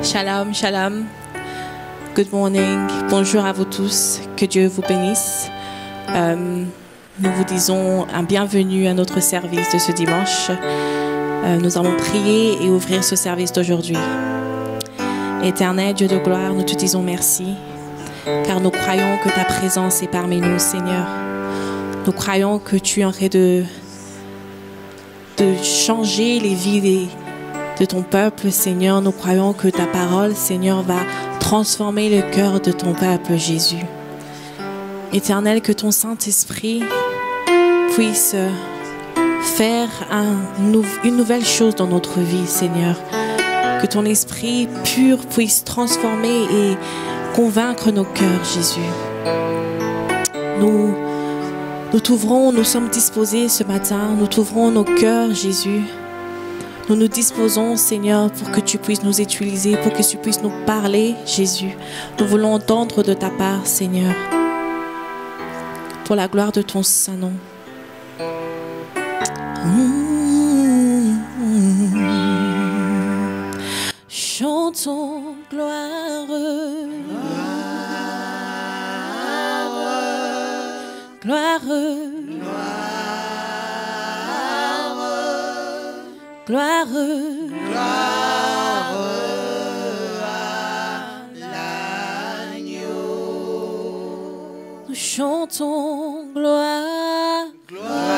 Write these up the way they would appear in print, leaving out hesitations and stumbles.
Shalom, shalom. Good morning. Bonjour à vous tous. Que Dieu vous bénisse. Nous vous disons un bienvenue à notre service de ce dimanche. Nous allons prier et ouvrir ce service d'aujourd'hui. Éternel Dieu de gloire, nous te disons merci, car nous croyons que ta présence est parmi nous, Seigneur. Nous croyons que tu es en train de changer les vies de ton peuple, Seigneur. Nous croyons que ta parole, Seigneur, va transformer le cœur de ton peuple, Jésus. Éternel, que ton Saint-Esprit puisse faire une nouvelle chose dans notre vie, Seigneur. Que ton esprit pur puisse transformer et convaincre nos cœurs, Jésus. Nous t'ouvrons, nous sommes disposés ce matin, nous t'ouvrons nos cœurs, Jésus. Nous nous disposons, Seigneur, pour que tu puisses nous utiliser, pour que tu puisses nous parler, Jésus. Nous voulons entendre de ta part, Seigneur, pour la gloire de ton Saint-Nom. Chantons gloire, gloire, gloire, gloire à l'agneau. Nous chantons gloire, gloire.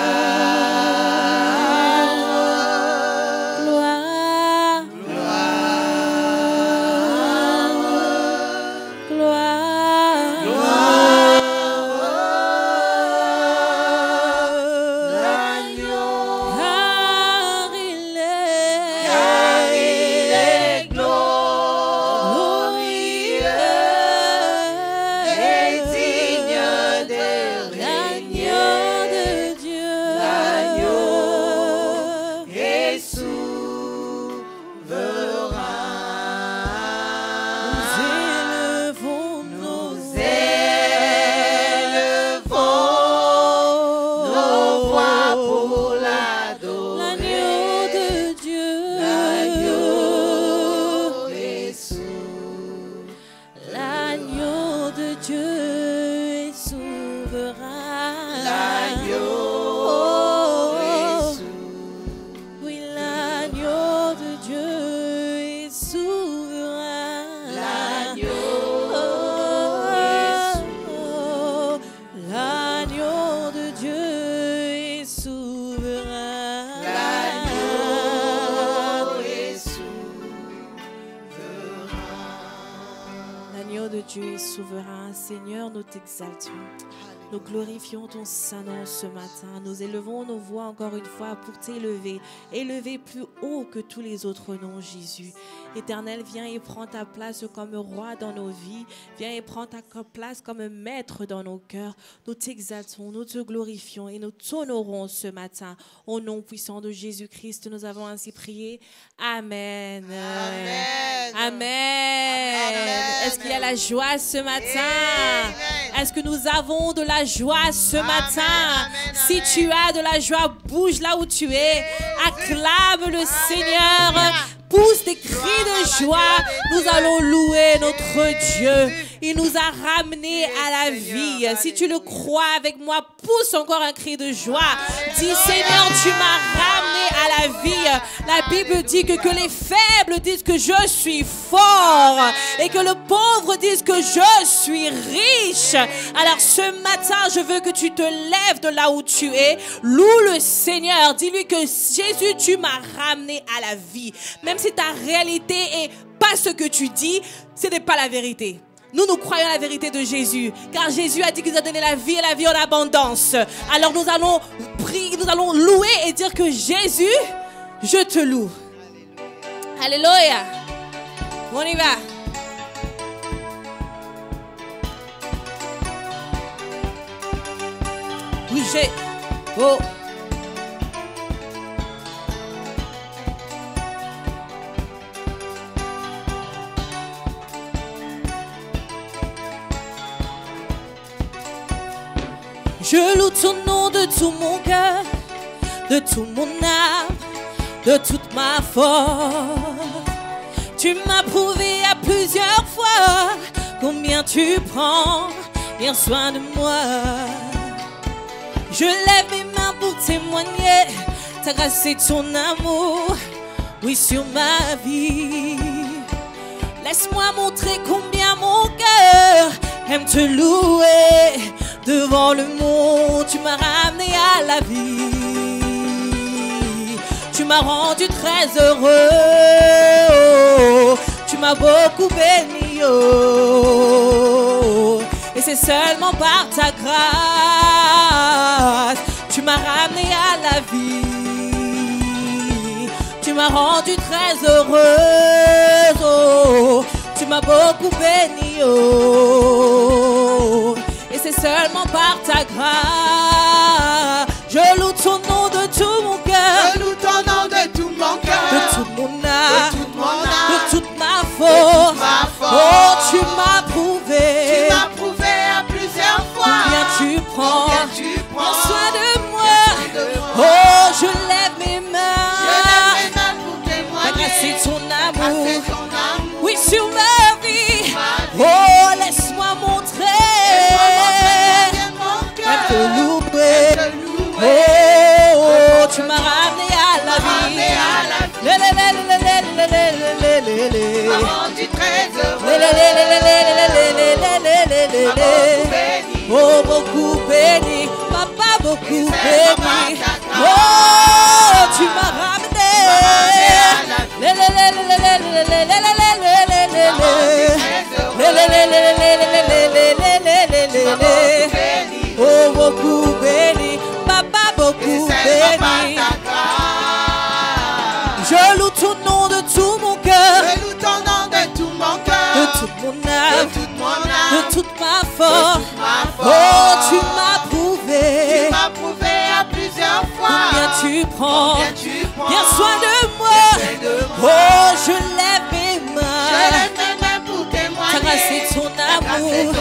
Seigneur, nous t'exaltons. Nous glorifions ton Saint-Nom ce matin. Nous élevons nos voix encore une fois pour t'élever. Élever plus haut que tous les autres noms, Jésus. Éternel, viens et prends ta place comme roi dans nos vies. Viens et prends ta place comme maître dans nos cœurs. Nous t'exaltons, nous te glorifions et nous t'honorons ce matin. Au nom puissant de Jésus-Christ, nous avons ainsi prié. Amen. Amen. Amen. Est-ce qu'il y a la joie ce matin? Est-ce que nous avons de la joie ce matin? Si tu as de la joie, bouge là où tu es. Acclame le Seigneur. Pousse des cris de joie. Nous allons louer notre Dieu. Il nous a ramenés à la vie. Si tu le crois avec moi, pousse encore un cri de joie. Dis, Seigneur, tu m'as ramené à la vie. La Bible dit que les faibles disent que je suis fort et que le pauvre dise que je suis riche. Alors ce matin, je veux que tu te lèves de là où tu es. Loue le Seigneur. Dis-lui que Jésus, tu m'as ramené à la vie. Même si ta réalité est pas ce que tu dis, ce n'est pas la vérité. Nous croyons la vérité de Jésus, car Jésus a dit qu'il nous a donné la vie et la vie en abondance. Alors nous allons prier, nous allons louer et dire que Jésus, je te loue. Alléluia. On y va. Bougez. Oh. Je loue ton nom de tout mon cœur, de tout mon âme, de toute ma force. Tu m'as prouvé à plusieurs fois combien tu prends bien soin de moi. Je lève mes mains pour témoigner ta grâce et ton amour, oui, sur ma vie. Laisse-moi montrer combien mon cœur aime te louer. Devant le monde, tu m'as ramené à la vie. Tu m'as rendu très heureux. Tu m'as beaucoup béni, oh. Et c'est seulement par ta grâce tu m'as ramené à la vie. Tu m'as rendu très heureuse, oh. Tu m'as beaucoup béni, oh. Et c'est seulement par ta grâce. Je loue ton nom de tout mon cœur. Je loue ton nom de tout mon cœur. De toute mon âme. De toute mon âme. De toute ma force. Oh, tu m'as prouvé. Tu m'as prouvé à plusieurs fois. Combien tu prends. Combien tu prends soin de moi. Oh, je lève mes mains. Je lève mes mains pour témoigner. Ta grâce et ton amour. Grâce et ton amour. Oui, sur ma vie. Oh, laisse-moi montrer. Aime te louer. Oh, tu m'as ramené à la vie. Tu m'as rendu très heureux. Oh, beaucoup béni. Papa, beaucoup béni. Oh, tu m'as ramené. Oh, beaucoup béni. Papa, beaucoup béni. Je loue ton nom de tout mon cœur. Je loue ton nom de tout mon cœur. De toute mon âme. De toute mon âme. De toute ma force. Oh, tu m'as prouvé. Tu m'as prouvé à plusieurs fois. Combien tu prends. Combien tu prends bien soin de moi. Oh, je lève mes mains. Je lève mes mains pour témoigner. Ta grâce et ton amour.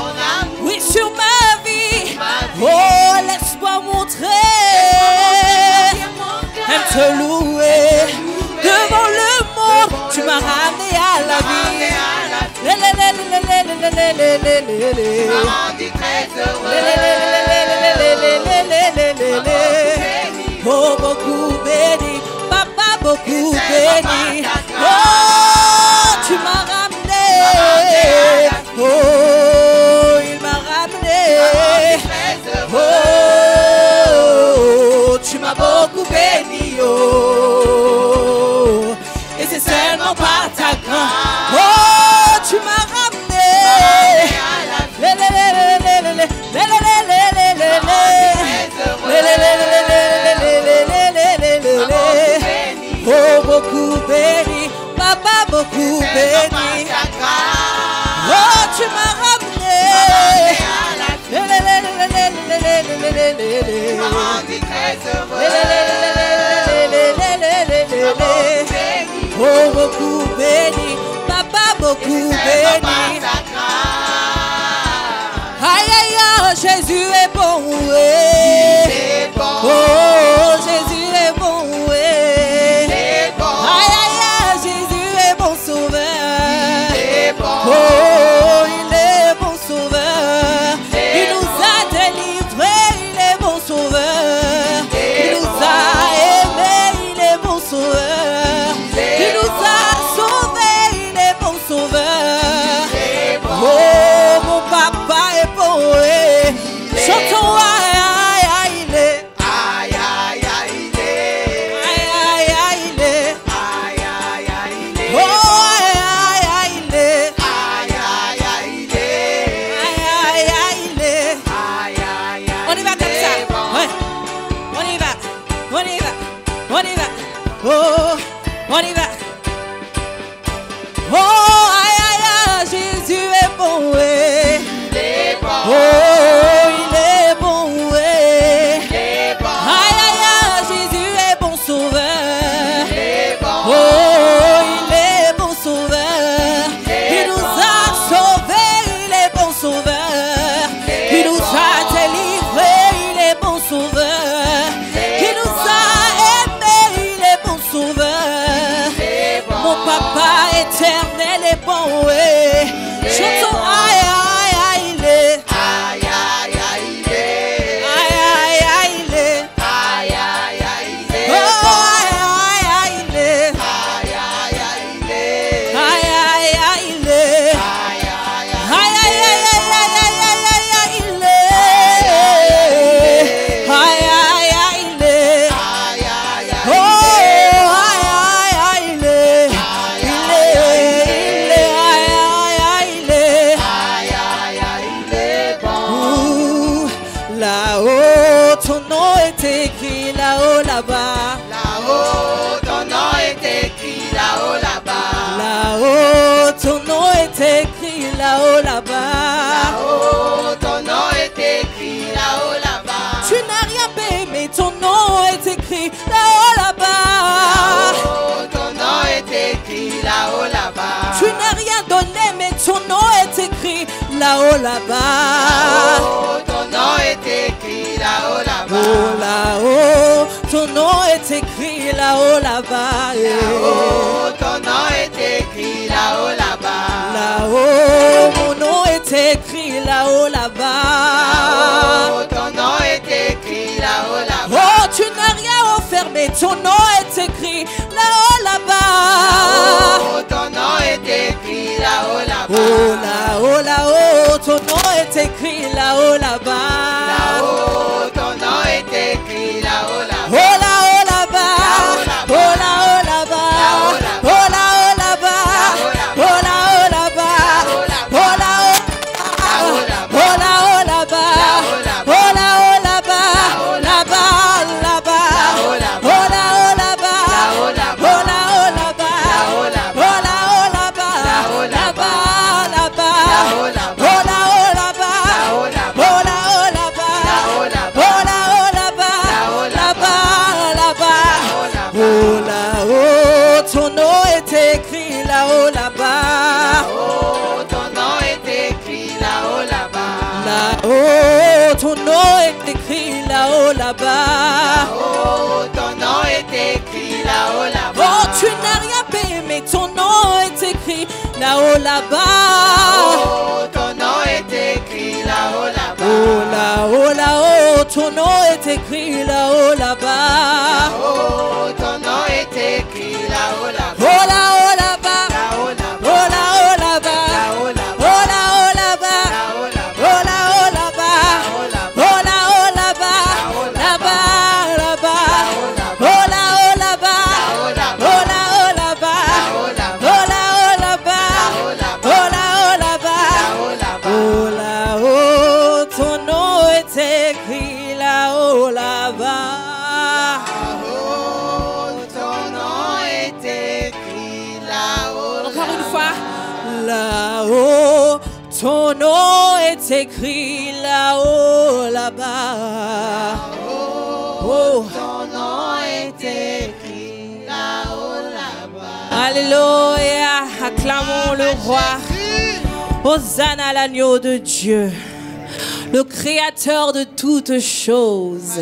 Oui, sur ma vie. Oh, laisse-moi montrer. Aime te louer. Devant le monde, tu m'as ramené à la vie. Tu m'as rendu très heureux. Oh, beaucoup béni. Papa, beaucoup béni. Oh, tu m'as ramené. Oh, il m'a ramené. Oh, tu m'as beaucoup béni. Oh, et c'est seulement par ta grâce. Oh, tu m'as ramené. Oh, beaucoup béni. Papa, beaucoup béni. Oh, tu m'as ramené. Oh, beaucoup béni. Papa, beaucoup béni. Aïe, aïe, aïe, Jésus est bon, ouais. Oh, Jésus est bon, ouais. Aïe, aïe, aïe, Jésus est bon sauveur. Oh, il est bon sauveur. Il nous a délivrés, il est bon sauveur. Il nous a aimés, il est bon sauveur. Il nous a sauvés, il est bon sauveur. Oh, mon papa est bon, ouais. Chantons, aïe, aïe, aïe, il est. Aïe, aïe, aïe, il est. Aïe, aïe, aïe, il est. Aïe, aïe, aïe, il est. Oh, aïe, aïe, aïe, il est. Aïe, aïe, aïe, il est. Aïe, aïe, aïe, il est. Aïe, aïe, aïe, On y va comme ça. Ouais. On y va. On y va. On y va. Oh, on y va. Oh, aïe, aïe, aïe, Jésus est bon, ouais. il est bon. Oh, il est bon, ouais. Il est bon. Aïe, aïe, aïe, Jésus est bon sauveur. Il est bon. Oh, il est bon sauveur. Il nous a sauvés, il est bon sauveur. Il nous a délivrés, il est bon sauveur. Il nous a aimés, il est bon sauveur. Éternel est bon, ouais. Chantons aïe aïe aïe il est. Aïe aïe aïe il est. Aïe aïe aïe il est. Aïe aïe aïe il est. Oh aïe aïe aïe il est. Aïe aïe aïe il est. Aïe aïe aïe il est. Aïe aïe aïe. Aïe aïe aïe aïe aïe aïe aïe aïe aïe il est. Aïe aïe aïe il est. Aïe aïe aïe. Oh aïe aïe aïe il est. Il est aïe aïe aïe il est. Aïe aïe aïe il est bon. Ouh, là-haut ton nom est écrit, là-haut là-bas. Là-haut, ton nom est écrit là-haut là-bas. Là-haut ton nom est écrit, là-haut là-bas. Là-haut, ton nom est écrit là-haut là-bas. Tu n'as rien payé, mais ton nom est écrit là-haut là-bas. Là-haut, ton nom est écrit là-haut là-bas. Tu n'as rien donné, mais ton nom est écrit là-haut là-bas. Là-haut, ton nom est écrit là-haut là-bas. Oh là-haut, ton nom est écrit là-haut là-bas. Là-haut, ton nom est écrit là-haut là-bas. Là-haut, mon nom est écrit là-haut là-bas. Là-haut, ton nom est écrit là-haut là-bas. Oh, tu n'as rien offert, mais ton nom est écrit là-haut là-bas. Là-haut, ton nom est écrit là-haut là-bas. Oh là-haut, là-haut, ton nom est écrit là-haut là-bas. Là-haut, ton nom est écrit là-haut Oh là-bas. là-haut là-bas. Oh là-haut là-bas. Oh là-haut là-bas. Oh là-haut là-bas. Oh là-haut. Oh là-haut là-bas. Oh là-haut là-bas. Là-bas, là-bas. Oh là-haut là-bas. Oh là-haut là-bas. Oh là-haut là-bas. Là-bas, là-bas. Oh là-haut là-bas. Oh là-haut là-bas. Oh là-haut là-bas. Là-bas, là-bas. Oh là-haut, ton nom est écrit là-haut là-bas. Là-haut, ton nom est écrit là-haut là-bas. Là-haut, ton nom est écrit là-haut là-bas. Là-haut, ton nom est écrit là-haut là-bas. Oh, tu n'as rien payé, mais ton nom est écrit là-haut là-bas. Là-haut, ton nom est écrit là-haut là-bas. Oh là-haut, là-haut, ton nom est écrit là-haut là-bas. Là-haut, ton nom est écrit là-haut là-bas. Oh là-haut là-bas. Là-haut Oh là-bas. là-haut là-bas. Là-haut Oh là-bas. là-haut là-bas. Là-haut là-bas. Oh là-haut là-bas. Là-haut là-bas. Oh là-haut là-bas. Là-bas, là-bas. Oh là-haut là-bas. Oh là-haut là-bas. Oh là-haut là-bas. Oh là-haut là-bas. Oh là-haut, ton nom est écrit là-haut là-bas. Là-haut, ton nom est écrit là-haut. Encore une fois. Là-haut, ton nom est écrit là-haut là-bas. Oh. Ton nom est écrit là-haut là-bas. Alléluia, acclamons le roi. Hosanna à l'agneau de Dieu, le créateur de toutes choses,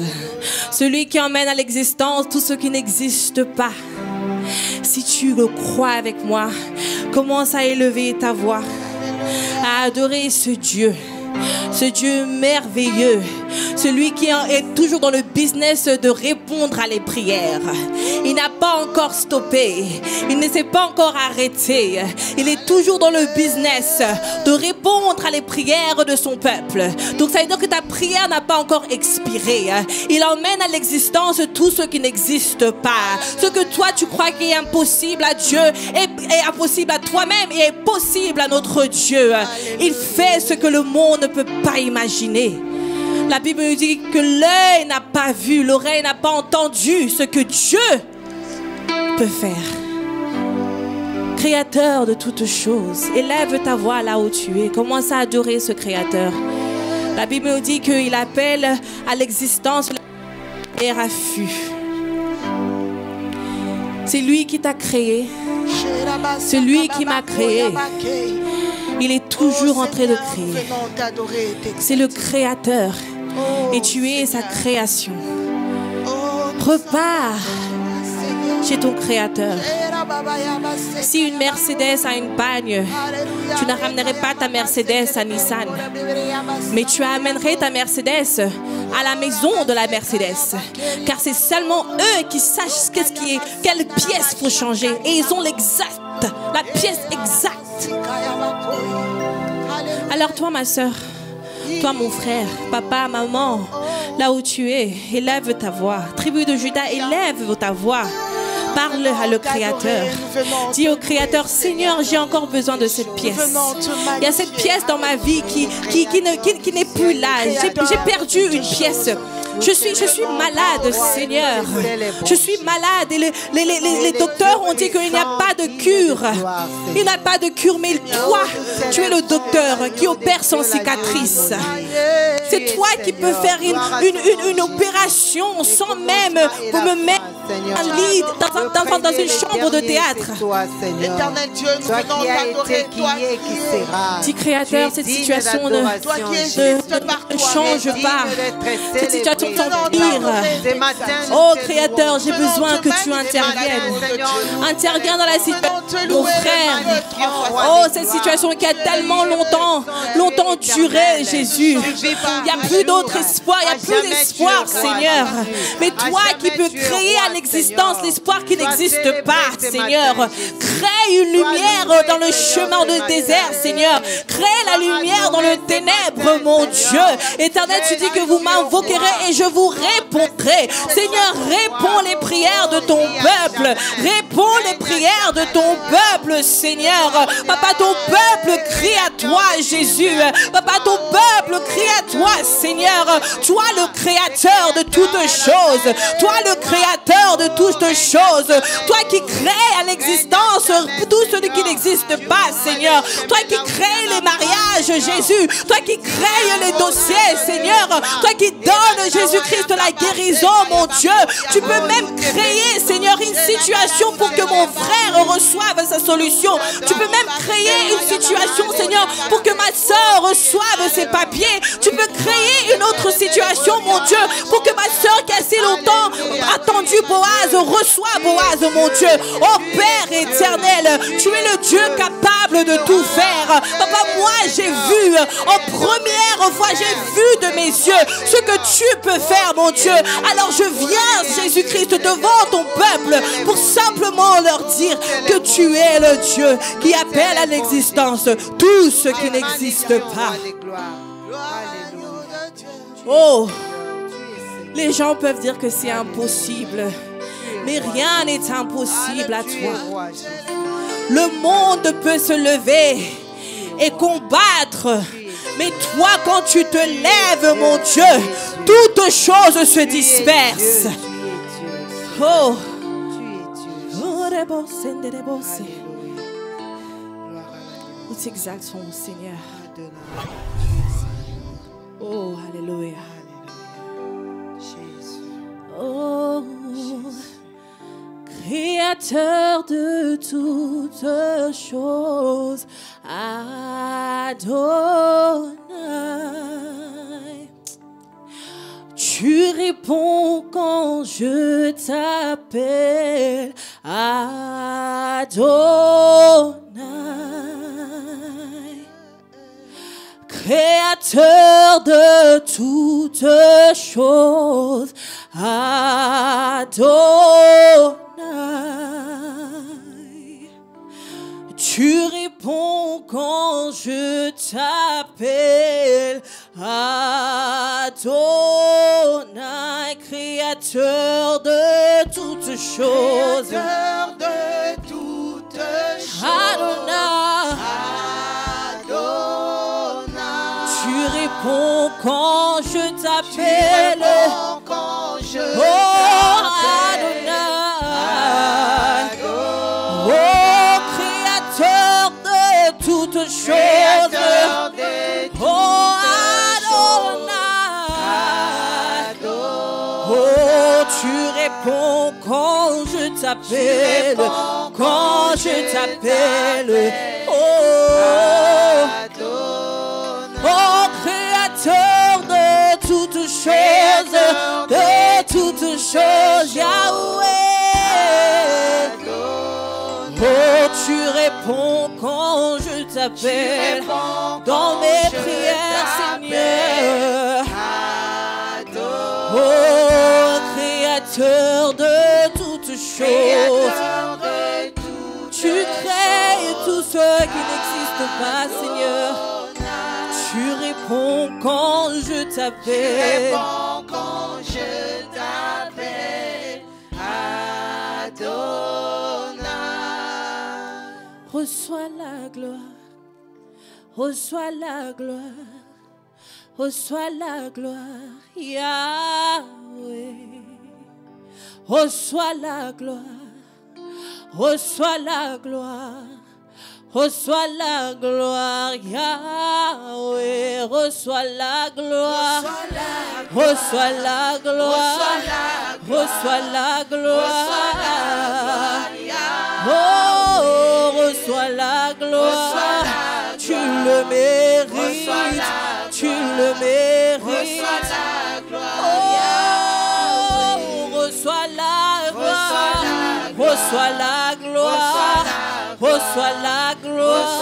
celui qui emmène à l'existence tout ce qui n'existe pas. Si tu le crois avec moi, commence à élever ta voix, à adorer ce Dieu merveilleux, celui qui est toujours dans le business de répondre à les prières. Il n'a pas encore stoppé, il ne s'est pas encore arrêté, il est toujours dans le business de répondre à les prières de son peuple. Donc ça veut dire que ta prière n'a pas encore expiré. Il emmène à l'existence tout ce qui n'existe pas. Ce que toi tu crois qui est impossible à Dieu est impossible à toi-même et est possible à notre Dieu. Il fait ce que le monde ne peut pas imaginer. La Bible nous dit que l'œil n'a pas vu, l'oreille n'a pas entendu ce que Dieu peut faire. Créateur de toutes choses, élève ta voix là où tu es. Commence à adorer ce Créateur. La Bible nous dit qu'il appelle à l'existence et raffut. C'est lui qui t'a créé. C'est lui qui m'a créé. Il est toujours en train de créer. C'est le Créateur. Et tu es sa création. Repars chez ton Créateur. Si une Mercedes a une panne, tu ne ramènerais pas ta Mercedes à Nissan, mais tu amènerais ta Mercedes à la maison de la Mercedes, car c'est seulement eux qui sachent quelle pièce faut changer, et ils ont la pièce exacte. Alors toi, ma soeur, toi, mon frère, papa, maman, là où tu es, élève ta voix. Tribu de Juda, élève ta voix. Parle à le Créateur. Dis au Créateur, Seigneur, j'ai encore besoin de cette pièce. Il y a cette pièce dans ma vie qui n'est plus là. J'ai perdu une pièce. Je suis malade, Seigneur. Je suis malade et les docteurs ont dit qu'il n'y a pas de cure. Il n'y a pas de cure, mais toi, tu es le docteur qui opère sans cicatrice. C'est toi qui peux faire une opération sans même me mettre un lit dans une chambre de théâtre. Éternel Dieu, nous venons t'adorer, toi qui sera. Dis Créateur, cette situation ne change pas. Cette situation t'empire. Oh Créateur, j'ai besoin que tu interviennes. Interviens dans la situation, mon frère. Oh, cette situation qui a tellement longtemps duré, Jésus. Il n'y a plus d'autre espoir, il n'y a plus d'espoir, Seigneur. Mais toi qui peux créer à l'existence l'espoir qui n'existe pas, Seigneur. Crée une lumière dans le chemin de désert, Seigneur. Crée la lumière dans le ténèbre, mon Dieu. Éternel, tu dis que vous m'invoquerez et je vous répondrai. Seigneur, réponds les prières de ton peuple. Réponds les prières de ton peuple, Seigneur. Papa, ton peuple crie à toi, Jésus. Papa, ton peuple crie à toi, Seigneur. Toi, le créateur de toutes choses. Toi, le créateur de toutes choses. Toi qui crée à l'existence tout ce qui n'existe pas, Seigneur. Toi qui crée les mariages, Jésus. Toi qui crée les dossiers, Seigneur. Toi qui donne, Jésus-Christ, la guérison, mon Dieu. Tu peux même créer, Seigneur, une situation pour que mon frère reçoive sa solution. Tu peux même créer une situation, Seigneur, pour que ma soeur reçoive ses papiers. Tu peux créer une autre situation, mon Dieu, pour que ma soeur qui a si longtemps attendu Boaz reçoive Boaz, mon Dieu. Oh Père éternel, tu es le Dieu capable de tout faire. Papa, moi j'ai vu, en première fois, j'ai vu de mes yeux ce que tu peux faire, mon Dieu. Alors je viens, Jésus-Christ, devant ton peuple pour simplement leur dire que tu es le Dieu qui appelle à l'existence tout ce qui n'existe pas. Oh, les gens peuvent dire que c'est impossible, mais rien n'est impossible à toi. Le monde peut se lever et combattre, mais toi, quand tu te lèves, mon Dieu, toutes choses se dispersent. Oh, nous t'exaltons, Seigneur. Oh, alléluia. Oh, Créateur de toutes choses, Adonai. Tu réponds quand je t'appelle, Adonai. Créateur de toutes choses, Adonai. Tu réponds quand je t'appelle, Adonai. Créateur de toutes choses, Créateur de toutes choses, Adonai. Tu réponds quand je t'appelle, oh Adonai. Oh Créateur de toutes choses, oh Adonai. Oh, tu réponds quand je t'appelle, quand je t'appelle, oh Créateur de toutes choses, Yahweh. Tu réponds quand je t'appelle. Dans mes prières, Seigneur. Oh, Créateur de toutes choses. Tu crées tout ce qui n'existe pas, Seigneur. Tu réponds quand je t'appelle. Quand je t'appelle, Adonai. Reçois la gloire, reçois la gloire, reçois la gloire, Yahweh. Reçois la gloire, reçois la gloire. Reçois la gloire, Yahweh. Reçois la gloire. Reçois la gloire. Reçois la gloire. Oh, reçois la gloire. Tu le mérites. Tu le mérites. Oh, reçois la gloire. Reçois la gloire. Reçois la gloire,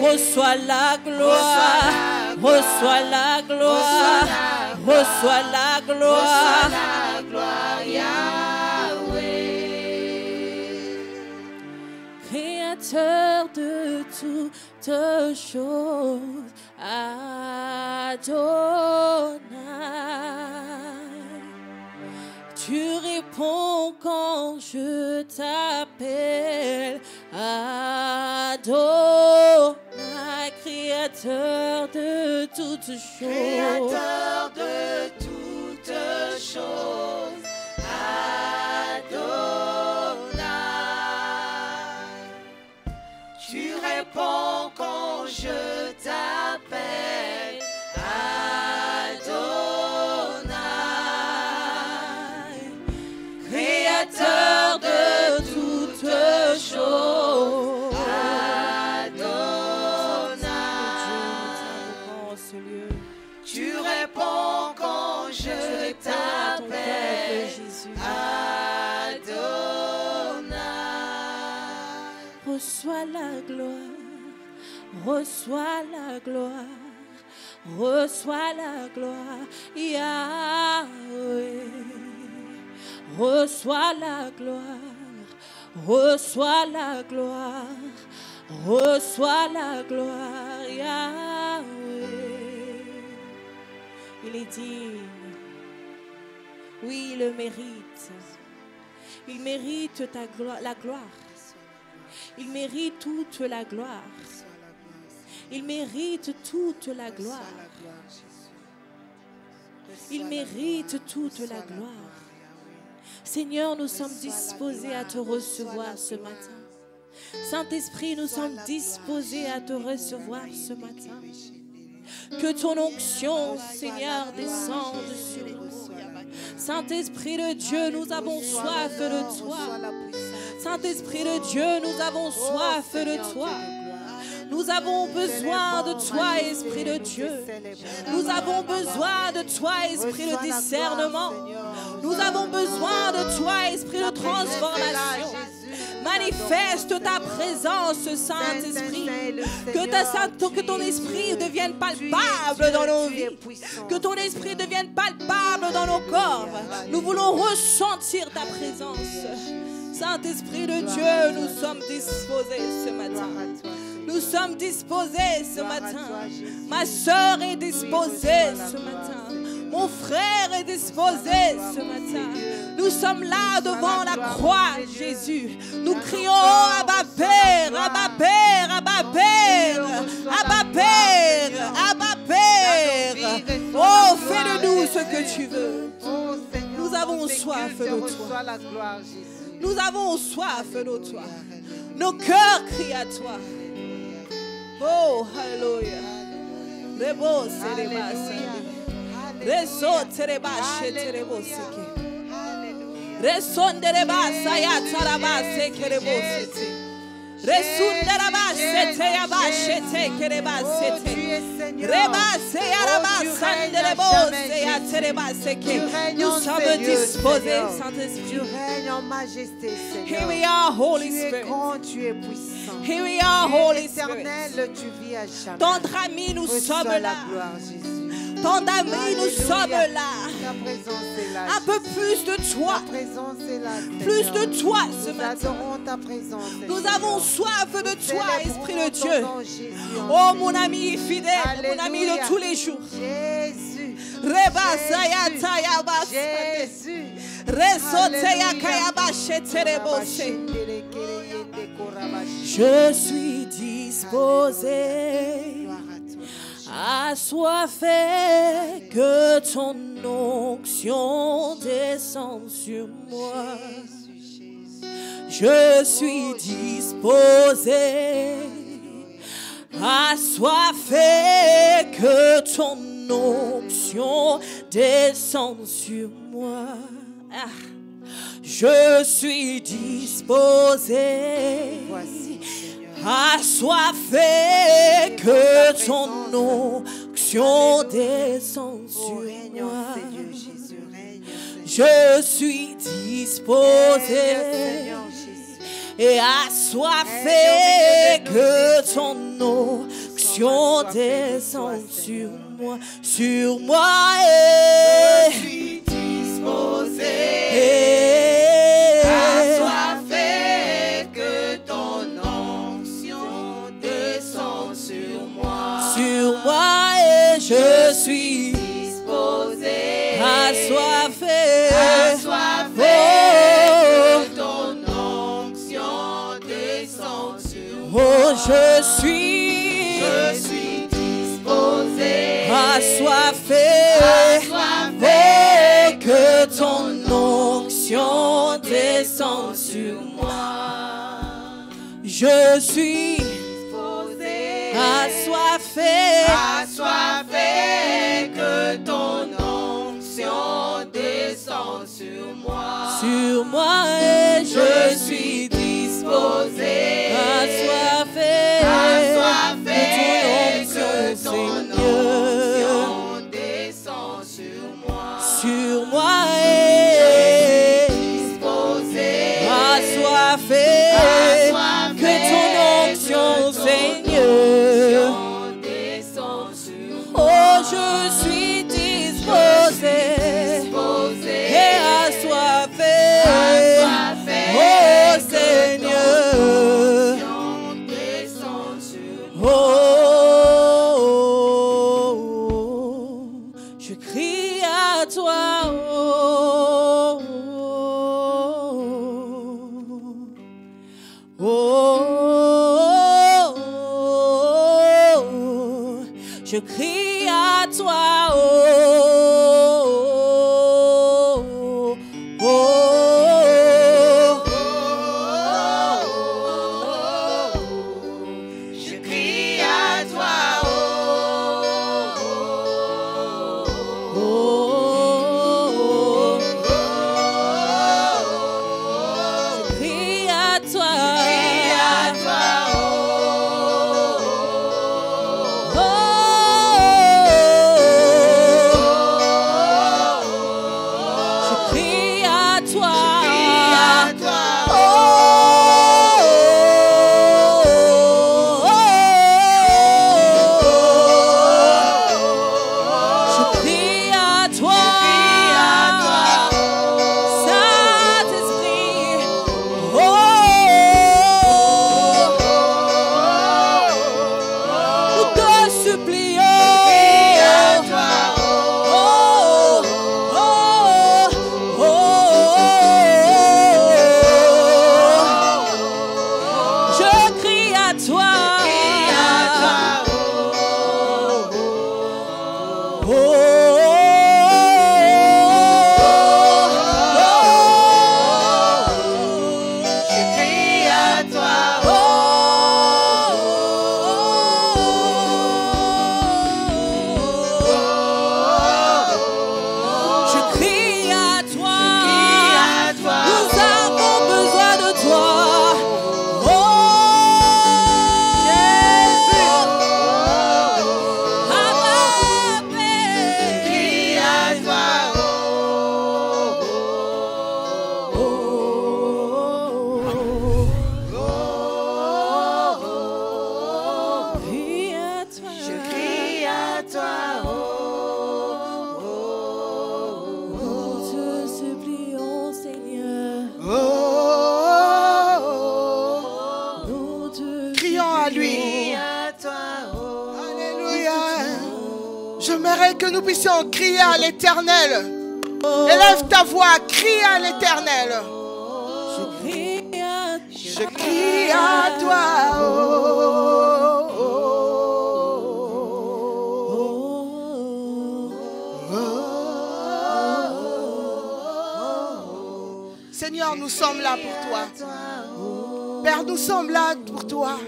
reçois la gloire, reçois la gloire, reçois la gloire, Créateur de toutes choses, Adonai. Tu réponds quand je t'appelle, Adonai, Créateur de toutes choses. Créateur de toutes choses, Adonai. Tu réponds quand je t'appelle, Créateur de toutes choses, Adonai. Tu réponds quand je t'appelle, Adonai. Reçois la gloire, reçois la gloire, reçois la gloire, Yahweh. Reçois la gloire, reçois la gloire, reçois la gloire, Yahweh. Il est digne. Oui, il le mérite. Il mérite ta gloire, la gloire. Il mérite toute la gloire. Il mérite toute la gloire. Il mérite toute la gloire. Seigneur, nous sommes disposés à te recevoir ce matin. Saint-Esprit, nous sommes disposés à te recevoir ce matin. Que ton onction, Seigneur, descende sur nous. Saint-Esprit de Dieu, nous avons soif de toi. Saint-Esprit de Dieu, nous avons soif de toi. Nous avons besoin de toi, Esprit de Dieu. Nous avons besoin de toi, Esprit de discernement. Nous avons besoin de toi, Esprit de transformation. Manifeste ta présence, Saint-Esprit. Que ton esprit devienne palpable dans nos vies. Que ton esprit devienne palpable dans nos corps. Nous voulons ressentir ta présence. Saint-Esprit de Dieu, nous sommes disposés ce matin. Nous sommes disposés ce matin. Ma soeur est disposée ce matin. Mon frère est disposé ce matin. Nous sommes là devant la croix, Jésus. Nous crions, oh, Abba Père, Abba Père, Abba Père, Abba Père, Abba Père. Oh, fais de nous ce que tu veux. Nous avons soif de toi. Nous avons soif de toi. Nos cœurs crient à toi. Oh, alléluia. Rebo Serebasa. Reso Terebashe Tereboseke. Resonderebasa ya Tarabase Kerebosete. Nous sommes disposés, Saint-Esprit. Tu règnes en majesté, Seigneur. Here we are, Holy Tu es Spirit. grand, tu es puissant. Here we are, Holy Éternel, Spirit. tu vis à jamais. Ton ami, nous Reçois sommes la là. gloire, Jésus. Ton ami, nous Alléluia. sommes là. Ta présence est là. Un peu plus de toi. Ta présence est là, Plus Seigneur. de toi ce Nous matin. adorons ta présence, Nous Seigneur. avons soif de toi, Célébrons Esprit de ton Dieu. nom, Jésus, en Oh, Jésus. mon ami fidèle, mon ami Alléluia. de tous les jours. Jésus. Reba Jésus. saya taya bas. Jésus. Resoteya kaya basheterebose. Je suis disposé, assoiffé, que ton onction descende sur moi. Je suis disposé, assoiffé, que ton onction descende sur moi. Ah. Je suis disposé, assoiffé, que ton onction descende sur moi. Je suis disposé et assoiffé, que ton onction descende sur moi, Je suis disposé, assoiffé, que ton onction descende sur moi, et je suis disposé, assoiffé, assoiffé, que ton onction descende sur moi. oh, je suis disposé, assoiffé, assoiffé, oh, que ton onction descende sur moi. Je suis disposé, assoiffé, assoiffé, que ton onction descende sur moi, et je suis disposé, assoiffé, assoiffé, que ton onction, Seigneur, descend sur moi et disposé, assoiffé, que ton onction, Seigneur, descend sur oh, je suis disposé, et assoiffé, oh, Seigneur, descend sur oh, je crie à toi, je crie à toi, je crie à toi, je crie à toi, je crie à toi, je crie à toi, Saint-Esprit, oh, J'aimerais que nous puissions crier à l'Éternel. Élève ta voix, crie à l'Éternel. Je crie à toi. Seigneur, nous sommes là pour toi. Père, nous sommes là pour toi.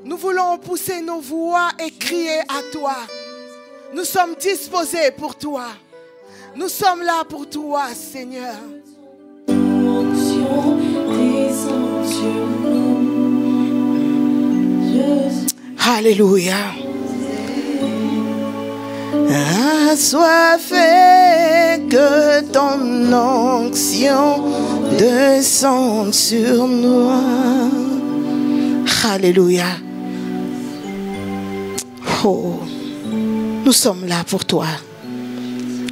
Nous voulons pousser nos voix et crier à toi. Nous sommes disposés pour toi. Nous sommes là pour toi, Seigneur. Alléluia. Assoiffé, que ton onction descende sur nous. Alléluia. Oh, nous sommes là pour toi.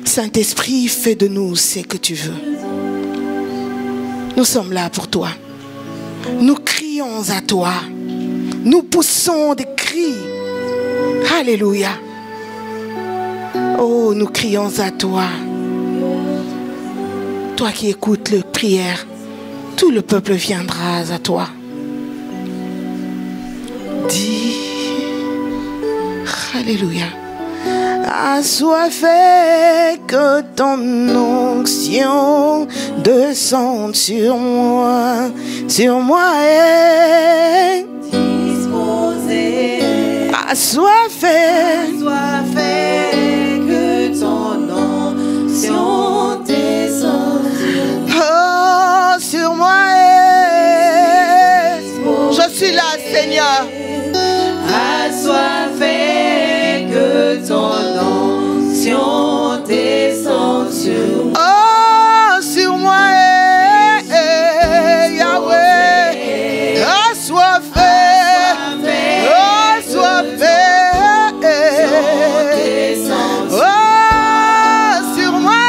Saint-Esprit, fais de nous ce que tu veux. Nous sommes là pour toi. Nous crions à toi. Nous poussons des cris. Alléluia. Oh, nous crions à toi. Toi qui écoutes les prières, tout le peuple viendra à toi. Dis, Alléluia. Assoiffé, que ton onction descende sur moi et disposé. Assoiffé, que ton onction descende sur moi et je suis là, Seigneur. Assoiffé, que ton onction descende sur moi. Oh, sur moi et Yahweh. Assoiffé, assoiffé. Oh, sur moi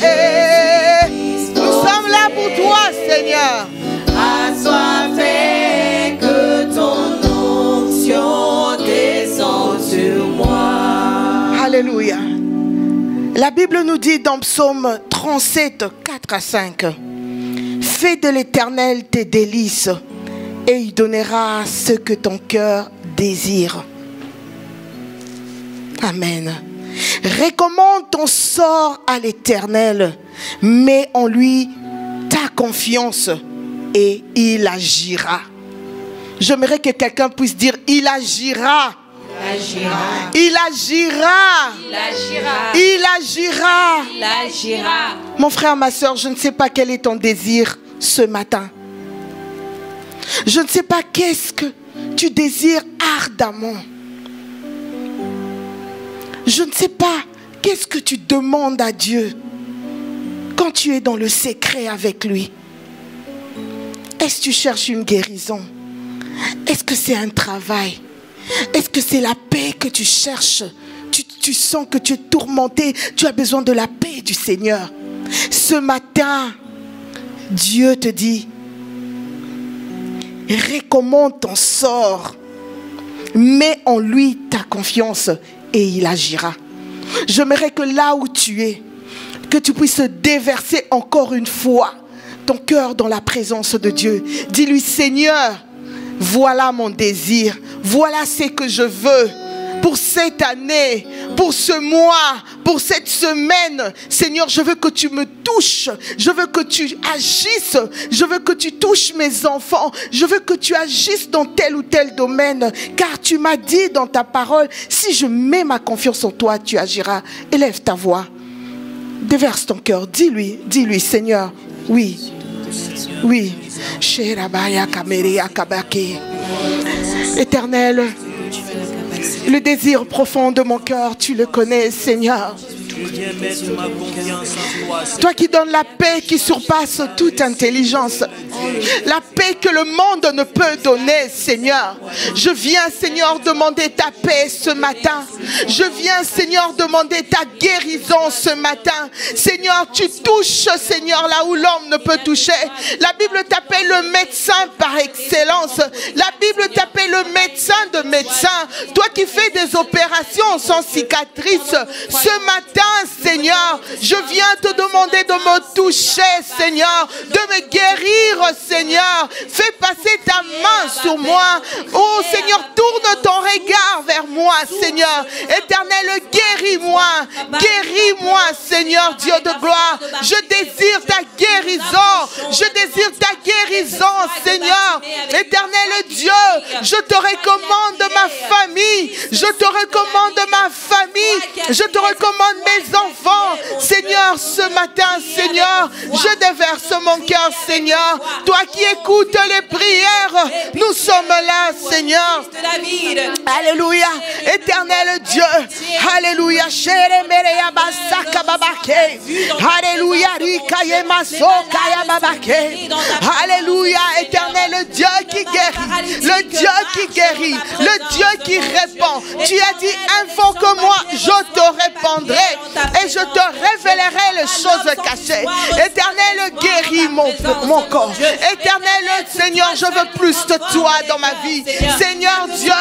et nous sommes là pour toi, Seigneur. Assoiffé, que ton onction descende sur moi. Alléluia. La Bible nous dit dans Psaume 37, 4 à 5, fais de l'Éternel tes délices et il donnera ce que ton cœur désire. Amen. Recommande ton sort à l'Éternel, mets en lui ta confiance et il agira. J'aimerais que quelqu'un puisse dire, il agira. Il agira. Il agira. Il agira. Il agira. Mon frère, ma soeur, je ne sais pas quel est ton désir ce matin. Je ne sais pas qu'est-ce que tu désires ardemment. Je ne sais pas qu'est-ce que tu demandes à Dieu quand tu es dans le secret avec lui. Est-ce que tu cherches une guérison? Est-ce que c'est un travail? Est-ce que c'est la paix que tu cherches? Tu sens que tu es tourmenté, tu as besoin de la paix du Seigneur. Ce matin, Dieu te dit, recommande ton sort, mets en lui ta confiance et il agira. J'aimerais que là où tu es, que tu puisses déverser encore une fois ton cœur dans la présence de Dieu. Dis-lui, Seigneur, voilà mon désir, voilà ce que je veux pour cette année, pour ce mois, pour cette semaine. Seigneur, je veux que tu me touches, je veux que tu agisses, je veux que tu touches mes enfants, je veux que tu agisses dans tel ou tel domaine, car tu m'as dit dans ta parole, si je mets ma confiance en toi, tu agiras. Élève ta voix, déverse ton cœur, dis-lui, Seigneur, oui, oui. Éternel, le désir profond de mon cœur, tu le connais, Seigneur. Toi qui donnes la paix qui surpasse toute intelligence. La paix que le monde ne peut donner, Seigneur. Je viens, Seigneur, demander ta paix ce matin. Je viens, Seigneur, demander ta guérison ce matin. Seigneur, tu touches, Seigneur, là où l'homme ne peut toucher. La Bible t'appelle le médecin par excellence. La Bible t'appelle le médecin de médecins. Toi qui fais des opérations sans cicatrice. Ce matin, Seigneur, je viens te demander de me toucher, Seigneur, de me guérir, Seigneur. Fais passer ta main sur moi. Oh, Seigneur, tourne ton regard vers moi, Seigneur. Éternel, guéris-moi. Guéris-moi, Seigneur, Dieu de gloire. Je désire ta guérison. Je désire ta guérison, Seigneur. Éternel Dieu, je te recommande ma famille. Je te recommande ma famille. Je te recommande mes enfants. Seigneur, ce matin, Seigneur, je déverse mon cœur, Seigneur. Toi qui écoutes les prières, nous sommes là, Seigneur. Alléluia. Éternel Dieu. Alléluia. Alléluia. Alléluia. Éternel Dieu qui guérit. Le Dieu qui guérit. Le Dieu qui répond. Tu as dit, invoque-moi, je te répondrai et je te révélerai les choses cachées. Éternel, guéris mon corps. Éternel, Seigneur, je veux plus de toi dans ma vie. Seigneur Dieu,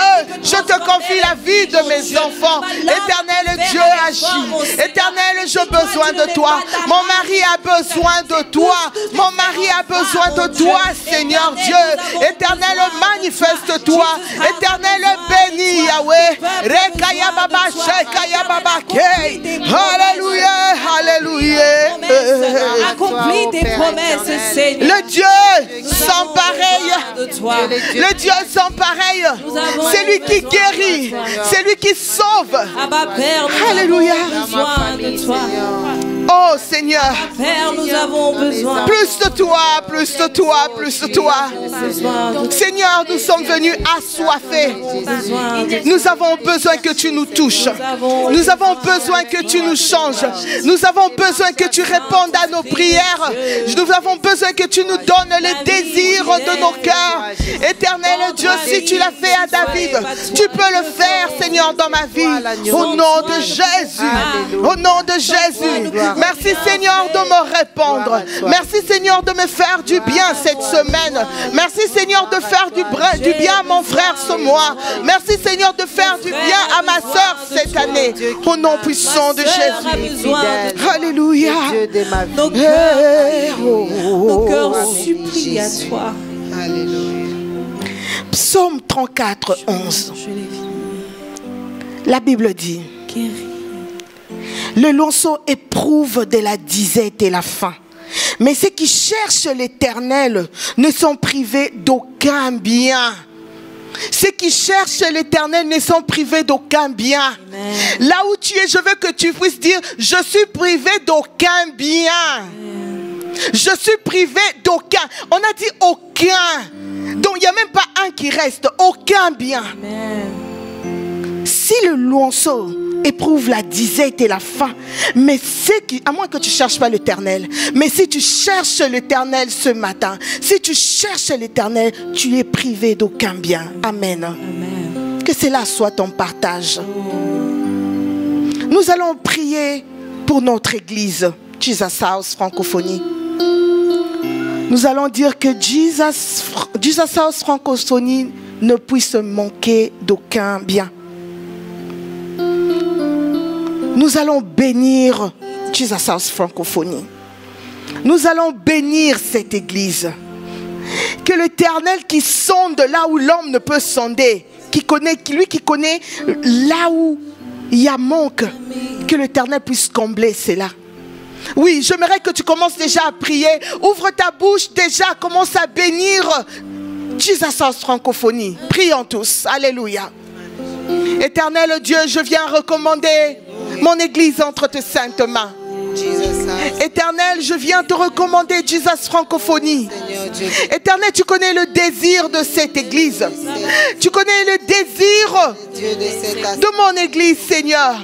je te confie la vie de mes enfants. Éternel Dieu, agis. Éternel, j'ai besoin de toi. Mon mari a besoin de toi. Mon mari a besoin de toi, Seigneur Dieu. Éternel, manifeste-toi. Éternel, bénis Yahweh. Alléluia, alléluia. Accomplis tes promesses, Seigneur. Le Dieu sans pareil. Le Dieu sans pareil. C'est lui qui guérit. C'est lui qui sauve. Alléluia. De toi. Oh Seigneur, Père, nous avons besoin. plus de toi, plus de toi, plus de toi. Seigneur, nous sommes venus assoiffés. Nous avons besoin que tu nous touches. Nous avons besoin que tu nous changes. Nous avons besoin que tu répondes à nos prières. Nous avons besoin que tu nous donnes les désirs de nos cœurs. Éternel Dieu, si tu l'as fait à David, tu peux le faire, Seigneur, dans ma vie. Au nom de Jésus. Au nom de Jésus. Merci Seigneur de me répondre. Merci Seigneur de me faire du bien cette semaine. Merci Seigneur de faire du bien à mon frère ce mois. Merci Seigneur de faire du bien à ma soeur cette année. Au nom puissant de Jésus. Alléluia. Nos cœurs supplient à toi. Alléluia. Psaume 34, 11. La Bible dit: le lionceau éprouve de la disette et la faim, mais ceux qui cherchent l'Éternel ne sont privés d'aucun bien. Ceux qui cherchent l'Éternel ne sont privés d'aucun bien. Amen. Là où tu es, je veux que tu puisses dire: je suis privé d'aucun bien. Amen. Je suis privé d'aucun. On a dit aucun. Donc il n'y a même pas un qui reste. Aucun bien. Amen. Si le lionceau éprouve la disette et la faim, mais c'est qui, à moins que tu ne cherches pas l'Éternel, mais si tu cherches l'Éternel ce matin, si tu cherches l'Éternel, tu es privé d'aucun bien. Amen. Amen. Que cela soit ton partage. Nous allons prier pour notre église Jesus House Francophonie. Nous allons dire que Jesus House Francophonie ne puisse manquer d'aucun bien. Nous allons bénir Jesus House Francophonie. Nous allons bénir cette église. Que l'Éternel qui sonde là où l'homme ne peut sonder, lui qui connaît là où il y a manque, que l'Éternel puisse combler cela. Oui, j'aimerais que tu commences déjà à prier. Ouvre ta bouche déjà, commence à bénir Jesus House Francophonie. Prions tous. Alléluia. Éternel Dieu, je viens recommander mon église entre tes saintes mains. Éternel, je viens te recommander Jesus Francophonie. Éternel, tu connais le désir de cette église. Tu connais le désir de mon église, Seigneur.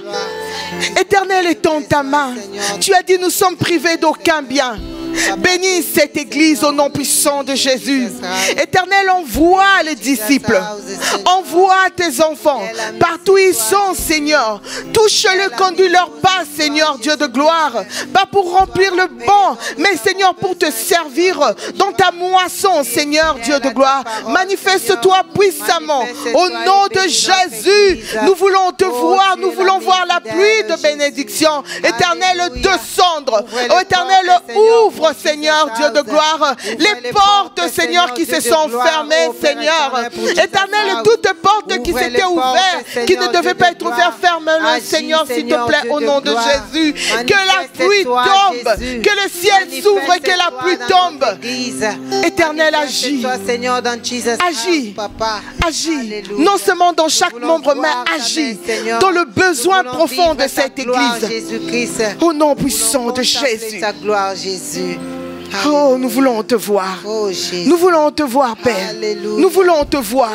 Éternel, étends ta main. Tu as dit, nous sommes privés d'aucun bien. Bénis cette église au nom puissant de Jésus. Éternel, envoie les disciples. Envoie tes enfants. Partout où ils sont, Seigneur. Touche-le, conduis leur pas, Seigneur, Dieu de gloire. Pas pour remplir le banc, mais Seigneur, pour te servir dans ta moisson, Seigneur, Dieu de gloire. Manifeste-toi puissamment. Au nom de Jésus, nous voulons te voir. Nous voulons voir la pluie de bénédiction. Éternel, descendre. Oh, Éternel, ouvre, Seigneur, Dieu de gloire, les portes, Seigneur, qui se sont fermées, Seigneur. Éternel, toutes portes qui s'étaient ouvertes, qui ne devaient pas être ouvertes, ferme-le, Seigneur, s'il te plaît, au nom de Jésus. Que la pluie tombe, que le ciel s'ouvre et que la pluie tombe. Éternel, agis. Agis. Agis. Non seulement dans chaque membre, mais agis dans le besoin profond de cette église. Au nom puissant de Jésus. Oh, nous voulons te voir. Nous voulons te voir, Père. Nous voulons te voir.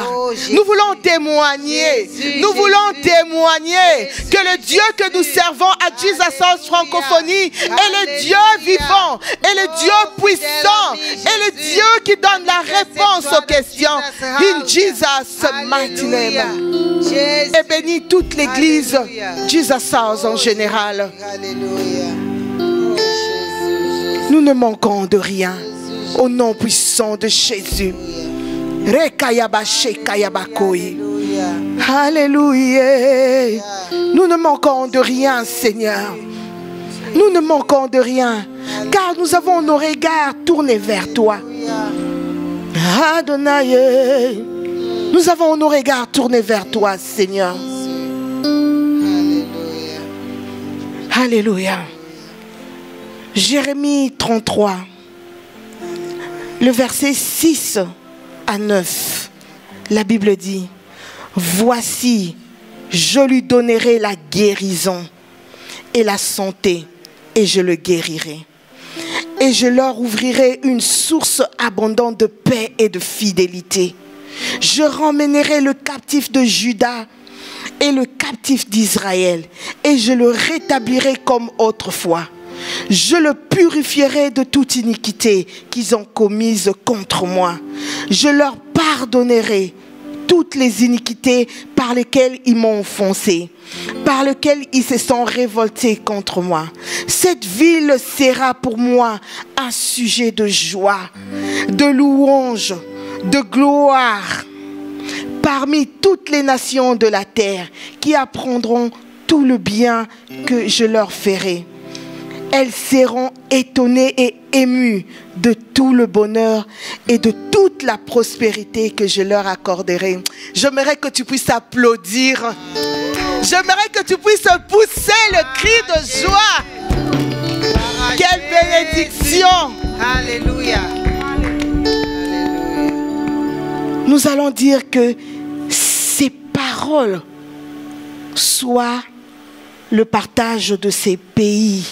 Nous voulons témoigner. Nous voulons témoigner que le Dieu que nous servons à Jesus House Francophonie est le Dieu vivant, est le Dieu puissant, est le Dieu qui donne la réponse aux questions. In Jesus' mighty name. Et bénis toute l'église, Jesus House en général. Nous ne manquons de rien. Au nom puissant de Jésus. Alléluia. Nous ne manquons de rien, Seigneur. Nous ne manquons de rien. Car nous avons nos regards tournés vers toi. Adonai. Nous avons nos regards tournés vers toi, Seigneur. Alléluia. Jérémie 33, le verset 6 à 9, la Bible dit, « Voici, je lui donnerai la guérison et la santé, et je le guérirai. Et je leur ouvrirai une source abondante de paix et de fidélité. Je ramènerai le captif de Juda et le captif d'Israël, et je le rétablirai comme autrefois. Je le purifierai de toute iniquité qu'ils ont commise contre moi. Je leur pardonnerai toutes les iniquités par lesquelles ils m'ont offensé, par lesquelles ils se sont révoltés contre moi. Cette ville sera pour moi un sujet de joie, de louange, de gloire, parmi toutes les nations de la terre qui apprendront tout le bien que je leur ferai. Elles seront étonnées et émues de tout le bonheur et de toute la prospérité que je leur accorderai. J'aimerais que tu puisses applaudir. J'aimerais que tu puisses pousser le cri de joie. Quelle bénédiction. Alléluia. Nous allons dire que ces paroles soient le partage de ces pays,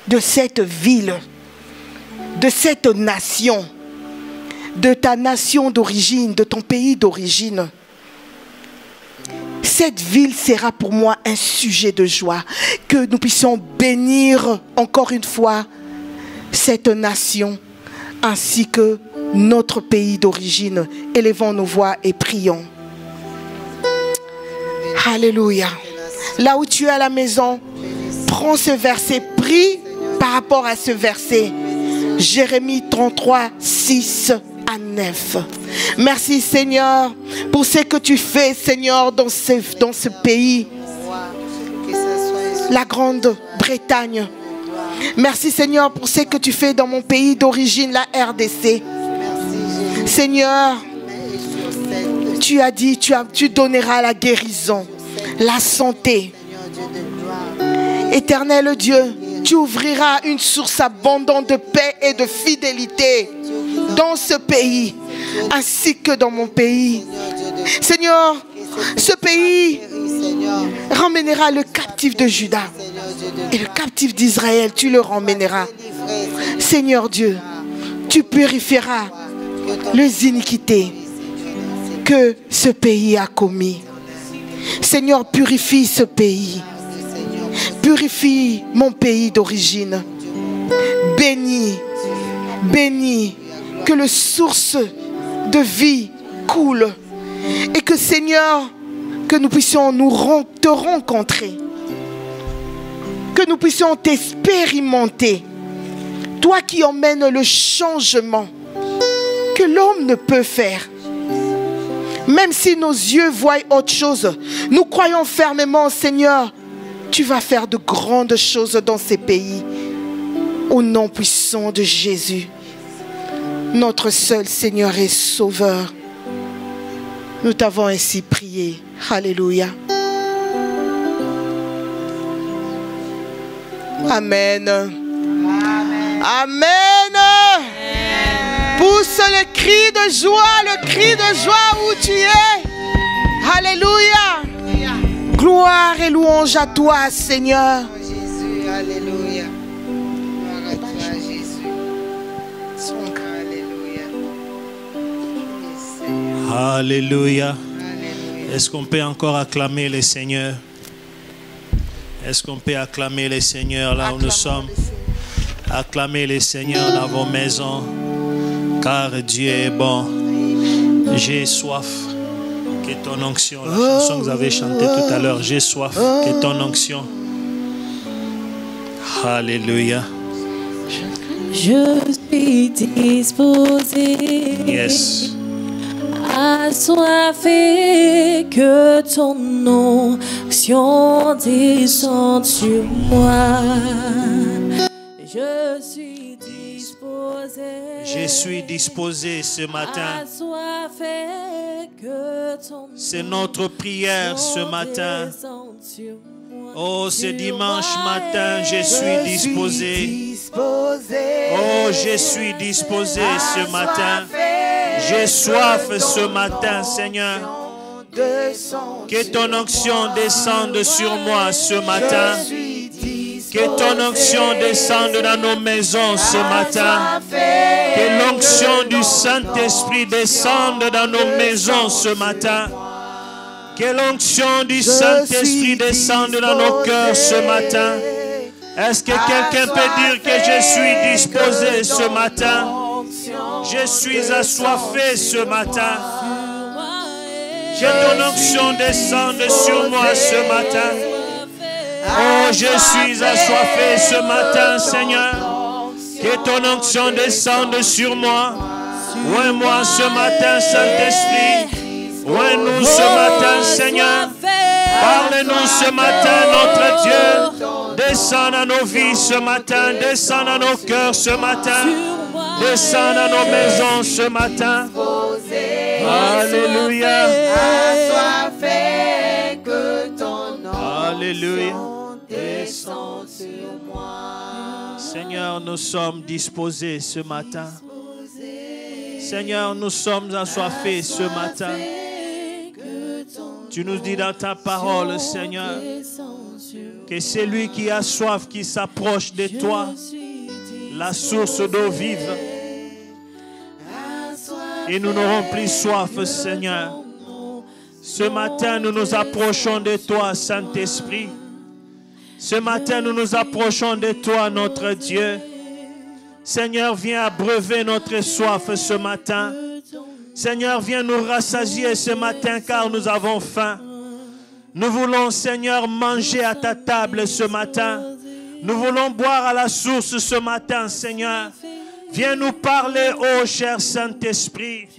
de cette ville, de cette nation, de ta nation d'origine, de ton pays d'origine. Cette ville sera pour moi un sujet de joie. Que nous puissions bénir encore une fois cette nation ainsi que notre pays d'origine. Élevons nos voix et prions. Alléluia. Là où tu es à la maison, prends ce verset, prie par rapport à ce verset. Jérémie 33, 6 à 9. Merci Seigneur pour ce que tu fais, Seigneur, dans ce pays, la Grande-Bretagne. Merci Seigneur pour ce que tu fais dans mon pays d'origine, la RDC. Seigneur, tu as dit, tu donneras la guérison, la santé. Éternel Dieu, tu ouvriras une source abondante de paix et de fidélité dans ce pays, ainsi que dans mon pays. Seigneur, ce pays ramènera le captif de Juda et le captif d'Israël, tu le ramèneras. Seigneur Dieu, tu purifieras les iniquités que ce pays a commis. Seigneur, purifie ce pays. Purifie mon pays d'origine. Bénis, bénis, que le source de vie coule. Et que Seigneur, que nous puissions te rencontrer. Que nous puissions t'expérimenter. Toi qui emmènes le changement que l'homme ne peut faire. Même si nos yeux voient autre chose, nous croyons fermement, Seigneur, tu vas faire de grandes choses dans ces pays. Au nom puissant de Jésus, notre seul Seigneur et Sauveur. Nous t'avons ainsi prié. Alléluia. Amen. Amen. Pousse le cri de joie où tu es. Alléluia. Gloire et louange à toi, Seigneur. Jésus, alléluia. Gloire à toi, Jésus. Alléluia. Alléluia. Est-ce qu'on peut encore acclamer le Seigneur? Est-ce qu'on peut acclamer le Seigneur là où nous sommes? Acclamer le Seigneur dans vos maisons, car Dieu est bon. J'ai soif que ton onction, la chanson que vous avez chantée tout à l'heure, j'ai soif que ton onction. Alléluia. Je suis disposé. Yes. Assoiffé, que ton onction descende sur moi. Je suis disposé. Je suis disposé ce matin. Assoiffé, que ton C'est notre prière ce matin. Oh, ce dimanche matin, je suis disposé. Oh, je suis disposé ce matin. J'ai soif ce matin, Seigneur. Que ton onction descende sur moi ce matin. Que ton onction descende dans nos maisons ce matin. Que l'onction du Saint-Esprit descende dans nos maisons ce matin. Que l'onction du Saint-Esprit descende dans nos cœurs ce matin. Est-ce que quelqu'un peut dire que je suis disposé ce matin? Je suis assoiffé ce matin. Que ton onction descende sur moi ce matin. Oh, je suis assoiffé ce matin, Seigneur. Que ton onction descende sur moi. Ouvre-moi ce matin, Saint-Esprit. Ouvre-nous ce matin, Seigneur. Parle-nous ce matin, notre Dieu. Descends dans nos vies ce matin. Descends dans nos cœurs ce matin. Descends dans nos maisons ce matin. Alléluia. Alléluia. Seigneur, nous sommes disposés ce matin. Seigneur, nous sommes assoiffés ce matin. Tu nous dis dans ta parole, Seigneur, que c'est lui qui a soif qui s'approche de toi, la source d'eau vive. Et nous n'aurons plus soif, Seigneur. Ce matin, nous nous approchons de toi, Saint-Esprit. Ce matin, nous nous approchons de toi, notre Dieu. Seigneur, viens abreuver notre soif ce matin. Seigneur, viens nous rassasier ce matin car nous avons faim. Nous voulons, Seigneur, manger à ta table ce matin. Nous voulons boire à la source ce matin, Seigneur. Viens nous parler, ô cher Saint-Esprit.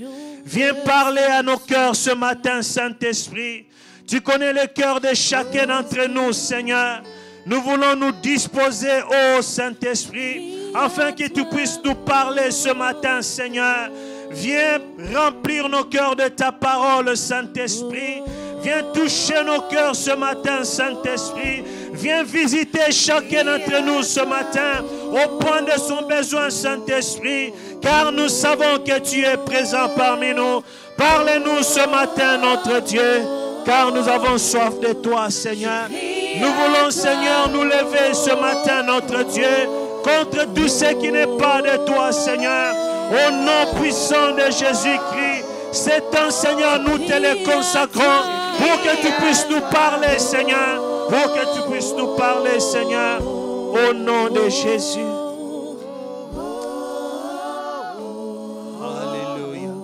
Viens parler à nos cœurs ce matin, Saint-Esprit. Tu connais le cœur de chacun d'entre nous, Seigneur. Nous voulons nous disposer, ô Saint-Esprit, afin que tu puisses nous parler ce matin, Seigneur. Viens remplir nos cœurs de ta parole, Saint-Esprit. Viens toucher nos cœurs ce matin, Saint-Esprit. Viens visiter chacun d'entre nous ce matin au point de son besoin, Saint-Esprit. Car nous savons que tu es présent parmi nous. Parle-nous ce matin, notre Dieu, car nous avons soif de toi, Seigneur. Nous voulons, Seigneur, nous lever ce matin, notre Dieu, contre tout ce qui n'est pas de toi, Seigneur. Au nom puissant de Jésus-Christ, c'est un Seigneur, nous te le consacrons pour que tu puisses nous parler, Seigneur. pour que tu puisses nous parler, Seigneur, au nom de Jésus. Alléluia.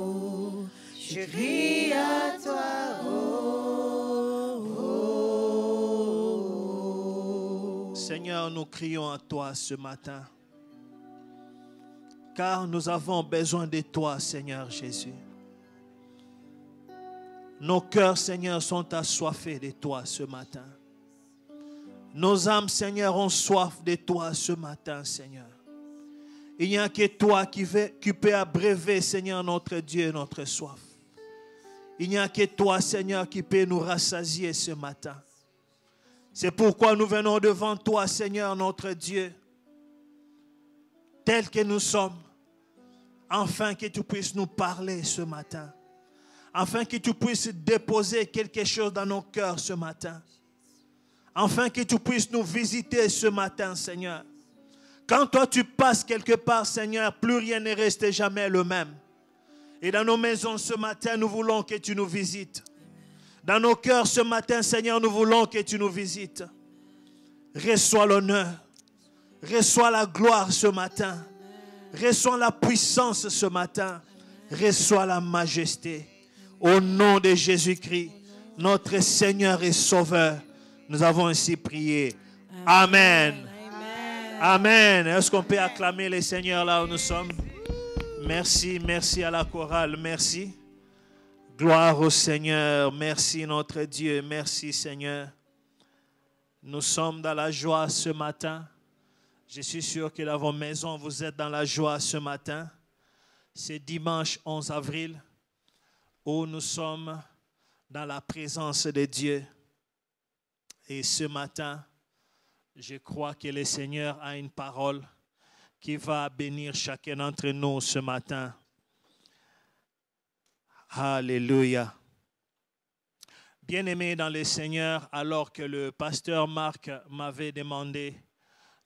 Je crie à toi. Seigneur, nous crions à toi ce matin, car nous avons besoin de toi, Seigneur Jésus. Nos cœurs, Seigneur, sont assoiffés de toi ce matin. Nos âmes, Seigneur, ont soif de toi ce matin, Seigneur. Il n'y a que toi qui peut abreuver, Seigneur, notre Dieu, notre soif. Il n'y a que toi, Seigneur, qui peut nous rassasier ce matin. C'est pourquoi nous venons devant toi, Seigneur, notre Dieu, tel que nous sommes, afin que tu puisses nous parler ce matin, afin que tu puisses déposer quelque chose dans nos cœurs ce matin, afin que tu puisses nous visiter ce matin, Seigneur. Quand toi tu passes quelque part, Seigneur, plus rien ne reste jamais le même. Et dans nos maisons ce matin, nous voulons que tu nous visites. Dans nos cœurs ce matin, Seigneur, nous voulons que tu nous visites. Reçois l'honneur, reçois la gloire ce matin, reçois la puissance ce matin, reçois la majesté. Au nom de Jésus-Christ, notre Seigneur et Sauveur, nous avons ainsi prié. Amen. Amen. Est-ce qu'on peut acclamer le Seigneur là où nous sommes? Merci, merci à la chorale, merci. Gloire au Seigneur, merci notre Dieu, merci Seigneur. Nous sommes dans la joie ce matin. Je suis sûr que dans vos maisons, vous êtes dans la joie ce matin. C'est dimanche 11 avril où nous sommes dans la présence de Dieu. Et ce matin, je crois que le Seigneur a une parole qui va bénir chacun d'entre nous ce matin. Alléluia. Bien-aimé dans le Seigneur, alors que le pasteur Marc m'avait demandé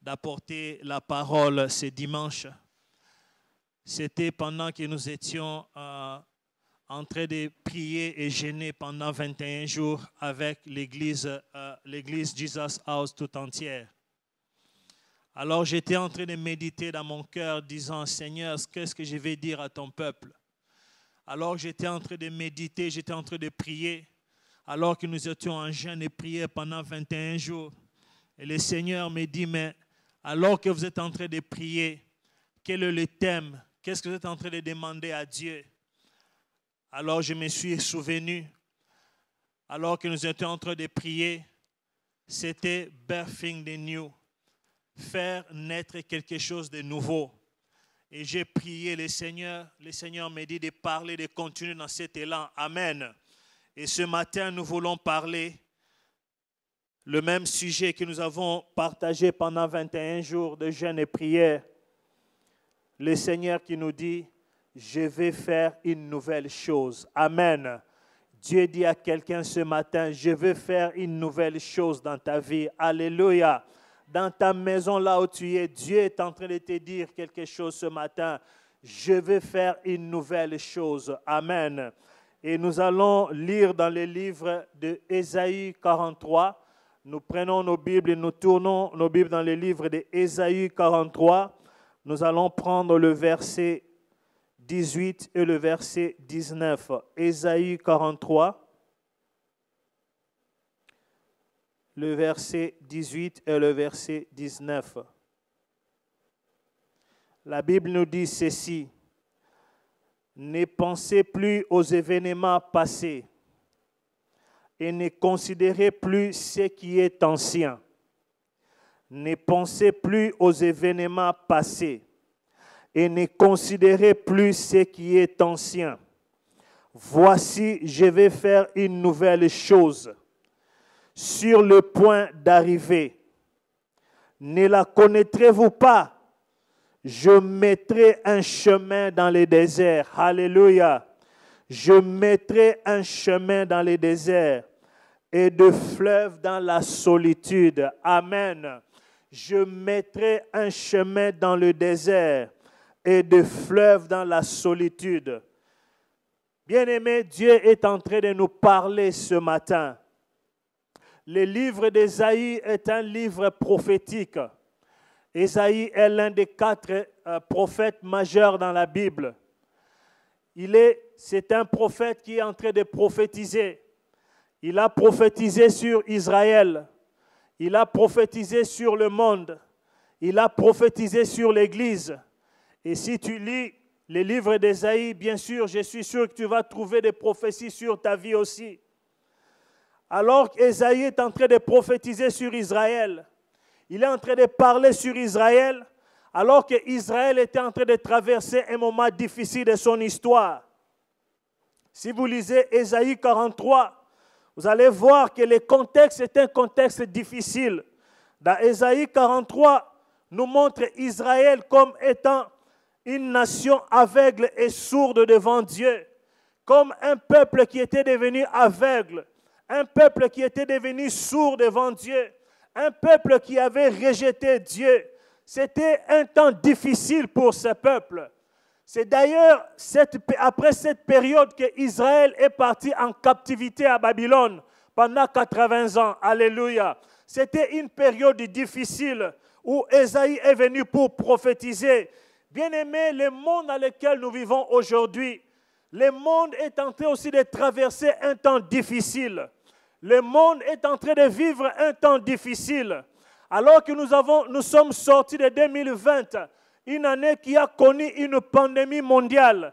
d'apporter la parole ce dimanche, c'était pendant que nous étions en train de prier et jeûner pendant 21 jours avec l'église Jesus House tout entière. Alors j'étais en train de méditer dans mon cœur disant, Seigneur, qu'est-ce que je vais dire à ton peuple? Alors j'étais en train de méditer, j'étais en train de prier, alors que nous étions en jeûne et prière pendant 21 jours. Et le Seigneur me dit, mais alors que vous êtes en train de prier, quel est le thème? Qu'est-ce que vous êtes en train de demander à Dieu? Alors je me suis souvenu, alors que nous étions en train de prier, c'était birthing the new, faire naître quelque chose de nouveau. Et j'ai prié le Seigneur me dit de parler, de continuer dans cet élan. Amen. Et ce matin, nous voulons parler le même sujet que nous avons partagé pendant 21 jours de jeûne et prière. Le Seigneur qui nous dit, je vais faire une nouvelle chose. Amen. Dieu dit à quelqu'un ce matin, je vais faire une nouvelle chose dans ta vie. Alléluia. Dans ta maison, là où tu es, Dieu est en train de te dire quelque chose ce matin. Je vais faire une nouvelle chose. Amen. Et nous allons lire dans le livre de Ésaïe 43. Nous prenons nos Bibles et nous tournons nos Bibles dans le livre de Ésaïe 43. Nous allons prendre le verset 18 et le verset 19. Ésaïe 43. Le verset 18 et le verset 19. La Bible nous dit ceci. Ne pensez plus aux événements passés et ne considérez plus ce qui est ancien. Ne pensez plus aux événements passés et ne considérez plus ce qui est ancien. Voici, je vais faire une nouvelle chose. Sur le point d'arriver. Ne la connaîtrez-vous pas? Je mettrai un chemin dans les déserts. Alléluia. Je mettrai un chemin dans les déserts et de fleuves dans la solitude. Amen. Je mettrai un chemin dans le désert et de fleuves dans la solitude. Bien-aimé, Dieu est en train de nous parler ce matin. le livre d'Ésaïe est un livre prophétique. Ésaïe est l'un des 4 prophètes majeurs dans la Bible. C'est un prophète qui est en train de prophétiser. Il a prophétisé sur Israël. Il a prophétisé sur le monde. Il a prophétisé sur l'Église. Et si tu lis les livres d'Ésaïe, bien sûr, je suis sûr que tu vas trouver des prophéties sur ta vie aussi. Alors qu'Ésaïe est en train de prophétiser sur Israël, il est en train de parler sur Israël, alors qu'Israël était en train de traverser un moment difficile de son histoire. Si vous lisez Ésaïe 43, vous allez voir que le contexte est un contexte difficile. Dans Ésaïe 43, nous montre Israël comme étant une nation aveugle et sourde devant Dieu, comme un peuple qui était devenu aveugle, un peuple qui était devenu sourd devant Dieu, un peuple qui avait rejeté Dieu. C'était un temps difficile pour ce peuple. C'est d'ailleurs après cette période que Israël est parti en captivité à Babylone pendant 80 ans. Alléluia. C'était une période difficile où Ésaïe est venu pour prophétiser. Bien-aimés, le monde dans lequel nous vivons aujourd'hui, le monde est en train aussi de traverser un temps difficile. Le monde est en train de vivre un temps difficile. Alors que nous sommes sortis de 2020, une année qui a connu une pandémie mondiale,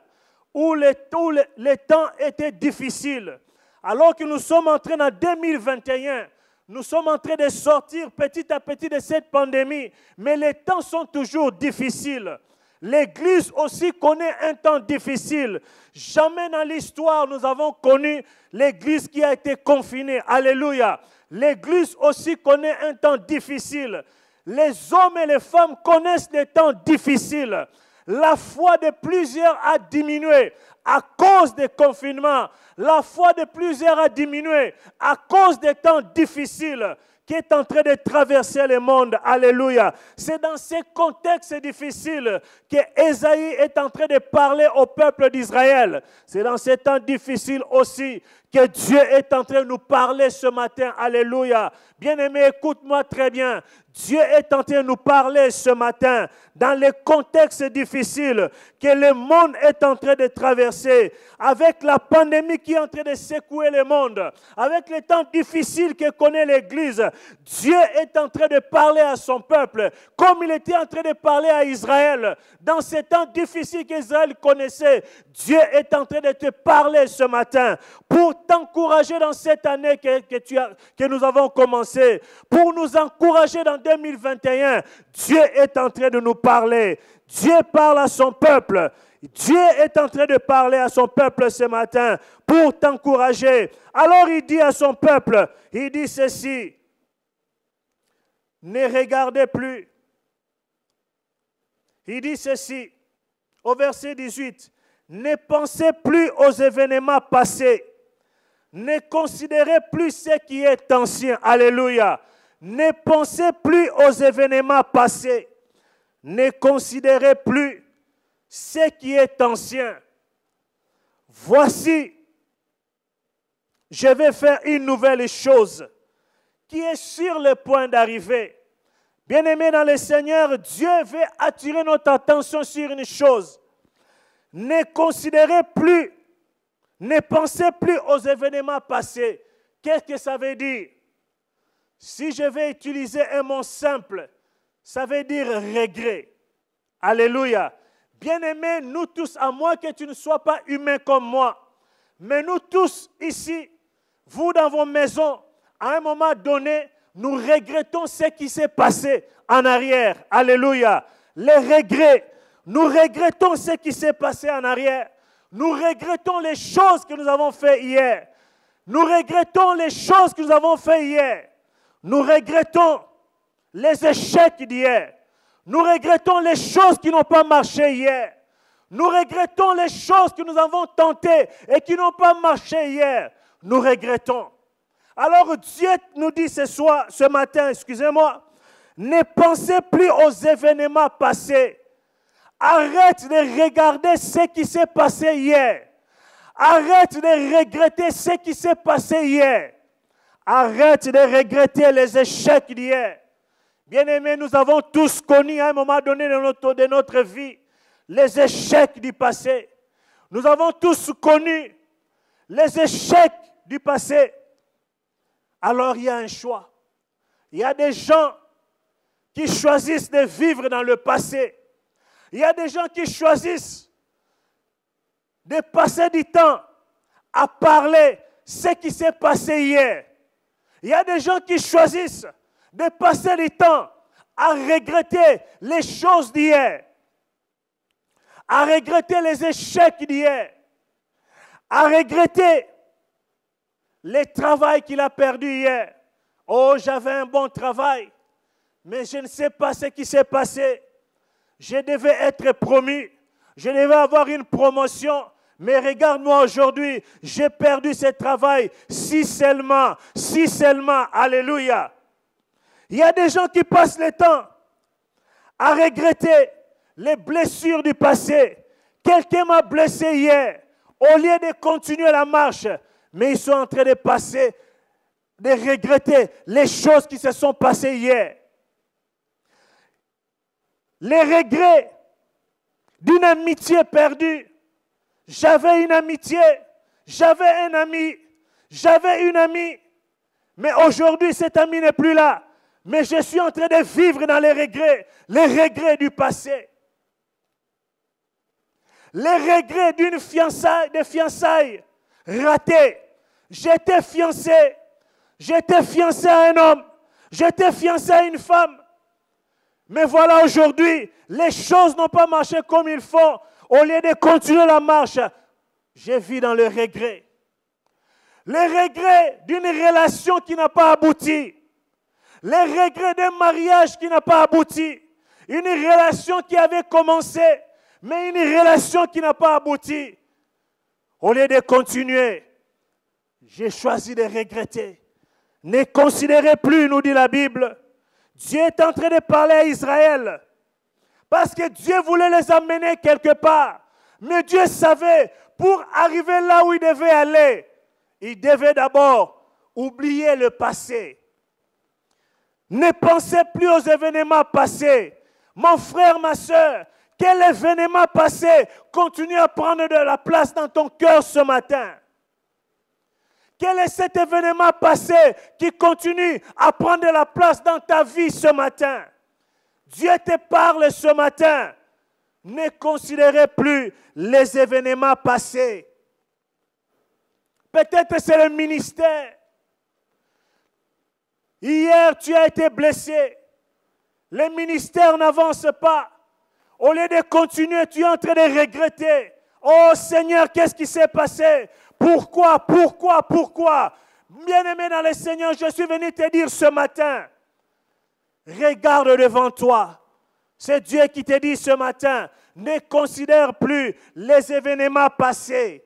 où les temps étaient difficiles. Alors que nous sommes entrés en 2021, nous sommes en train de sortir petit à petit de cette pandémie, mais les temps sont toujours difficiles. L'Église aussi connaît un temps difficile. Jamais dans l'histoire nous avons connu l'Église qui a été confinée. Alléluia. L'Église aussi connaît un temps difficile. Les hommes et les femmes connaissent des temps difficiles. La foi de plusieurs a diminué à cause des confinements. La foi de plusieurs a diminué à cause des temps difficiles qui est en train de traverser le monde. Alléluia. C'est dans ces contextes difficiles que Ésaïe est en train de parler au peuple d'Israël. C'est dans ces temps difficiles aussi que Dieu est en train de nous parler ce matin. Alléluia. Bien-aimé, écoute-moi très bien. Dieu est en train de nous parler ce matin dans les contextes difficiles que le monde est en train de traverser, avec la pandémie qui est en train de secouer le monde, avec les temps difficiles que connaît l'Église. Dieu est en train de parler à son peuple comme il était en train de parler à Israël. Dans ces temps difficiles qu'Israël connaissait, Dieu est en train de te parler ce matin pour t'encourager dans cette année que nous avons commencé, pour nous encourager dans 2021. Dieu est en train de nous parler. Dieu parle à son peuple. Dieu est en train de parler à son peuple ce matin pour t'encourager. Alors il dit à son peuple, il dit ceci: ne regardez plus. Il dit ceci au verset 18, ne pensez plus aux événements passés. Ne considérez plus ce qui est ancien. Alléluia. Ne pensez plus aux événements passés. Ne considérez plus ce qui est ancien. Voici, je vais faire une nouvelle chose qui est sur le point d'arriver. Bien-aimés dans le Seigneur, Dieu veut attirer notre attention sur une chose. Ne considérez plus, ne pensez plus aux événements passés. Qu'est-ce que ça veut dire? Si je vais utiliser un mot simple, ça veut dire regret. Alléluia. Bien-aimés, nous tous, à moins que tu ne sois pas humain comme moi, mais nous tous ici, vous dans vos maisons, à un moment donné, nous regrettons ce qui s'est passé en arrière. Alléluia. Les regrets. Nous regrettons ce qui s'est passé en arrière. Nous regrettons les choses que nous avons faites hier. Nous regrettons les choses que nous avons faites hier. Nous regrettons les échecs d'hier. Nous regrettons les choses qui n'ont pas marché hier. Nous regrettons les choses que nous avons tentées et qui n'ont pas marché hier. Nous regrettons. Alors Dieu nous dit ce matin, excusez-moi, ne pensez plus aux événements passés. Arrête de regarder ce qui s'est passé hier. Arrête de regretter ce qui s'est passé hier. Arrête de regretter les échecs d'hier. Bien-aimés, nous avons tous connu à un moment donné de notre vie les échecs du passé. Nous avons tous connu les échecs du passé. Alors il y a un choix. Il y a des gens qui choisissent de vivre dans le passé. Il y a des gens qui choisissent de passer du temps à parler ce qui s'est passé hier. Il y a des gens qui choisissent de passer du temps à regretter les choses d'hier, à regretter les échecs d'hier, à regretter le travail qu'il a perdu hier. Oh, j'avais un bon travail, mais je ne sais pas ce qui s'est passé. Je devais être promu, je devais avoir une promotion, mais regarde-moi aujourd'hui, j'ai perdu ce travail, si seulement, alléluia. Il y a des gens qui passent le temps à regretter les blessures du passé. Quelqu'un m'a blessé hier. Au lieu de continuer la marche, mais ils sont en train de passer, de regretter les choses qui se sont passées hier. Les regrets d'une amitié perdue. J'avais une amitié, j'avais un ami, j'avais une amie, mais aujourd'hui cet ami n'est plus là. Mais je suis en train de vivre dans les regrets du passé. Les regrets d'une fiançailles ratées. J'étais fiancé à un homme, j'étais fiancé à une femme. Mais voilà aujourd'hui, les choses n'ont pas marché comme il faut. Au lieu de continuer la marche, je vis dans le regret. Les regrets d'une relation qui n'a pas abouti. Les regrets d'un mariage qui n'a pas abouti. Une relation qui avait commencé, mais une relation qui n'a pas abouti. Au lieu de continuer, j'ai choisi de regretter. Ne considérez plus, nous dit la Bible. Dieu est en train de parler à Israël. Parce que Dieu voulait les amener quelque part. Mais Dieu savait, pour arriver là où il devait aller, il devait d'abord oublier le passé. Ne pensez plus aux événements passés. Mon frère, ma soeur, quel événement passé continue à prendre de la place dans ton cœur ce matin? Quel est cet événement passé qui continue à prendre de la place dans ta vie ce matin? Dieu te parle ce matin. Ne considérez plus les événements passés. Peut-être c'est le ministère. Hier, tu as été blessé. Le ministère n'avance pas. Au lieu de continuer, tu es en train de regretter. Oh Seigneur, qu'est-ce qui s'est passé? Pourquoi? Bien-aimé dans le Seigneur, je suis venu te dire ce matin, regarde devant toi. C'est Dieu qui te dit ce matin, ne considère plus les événements passés.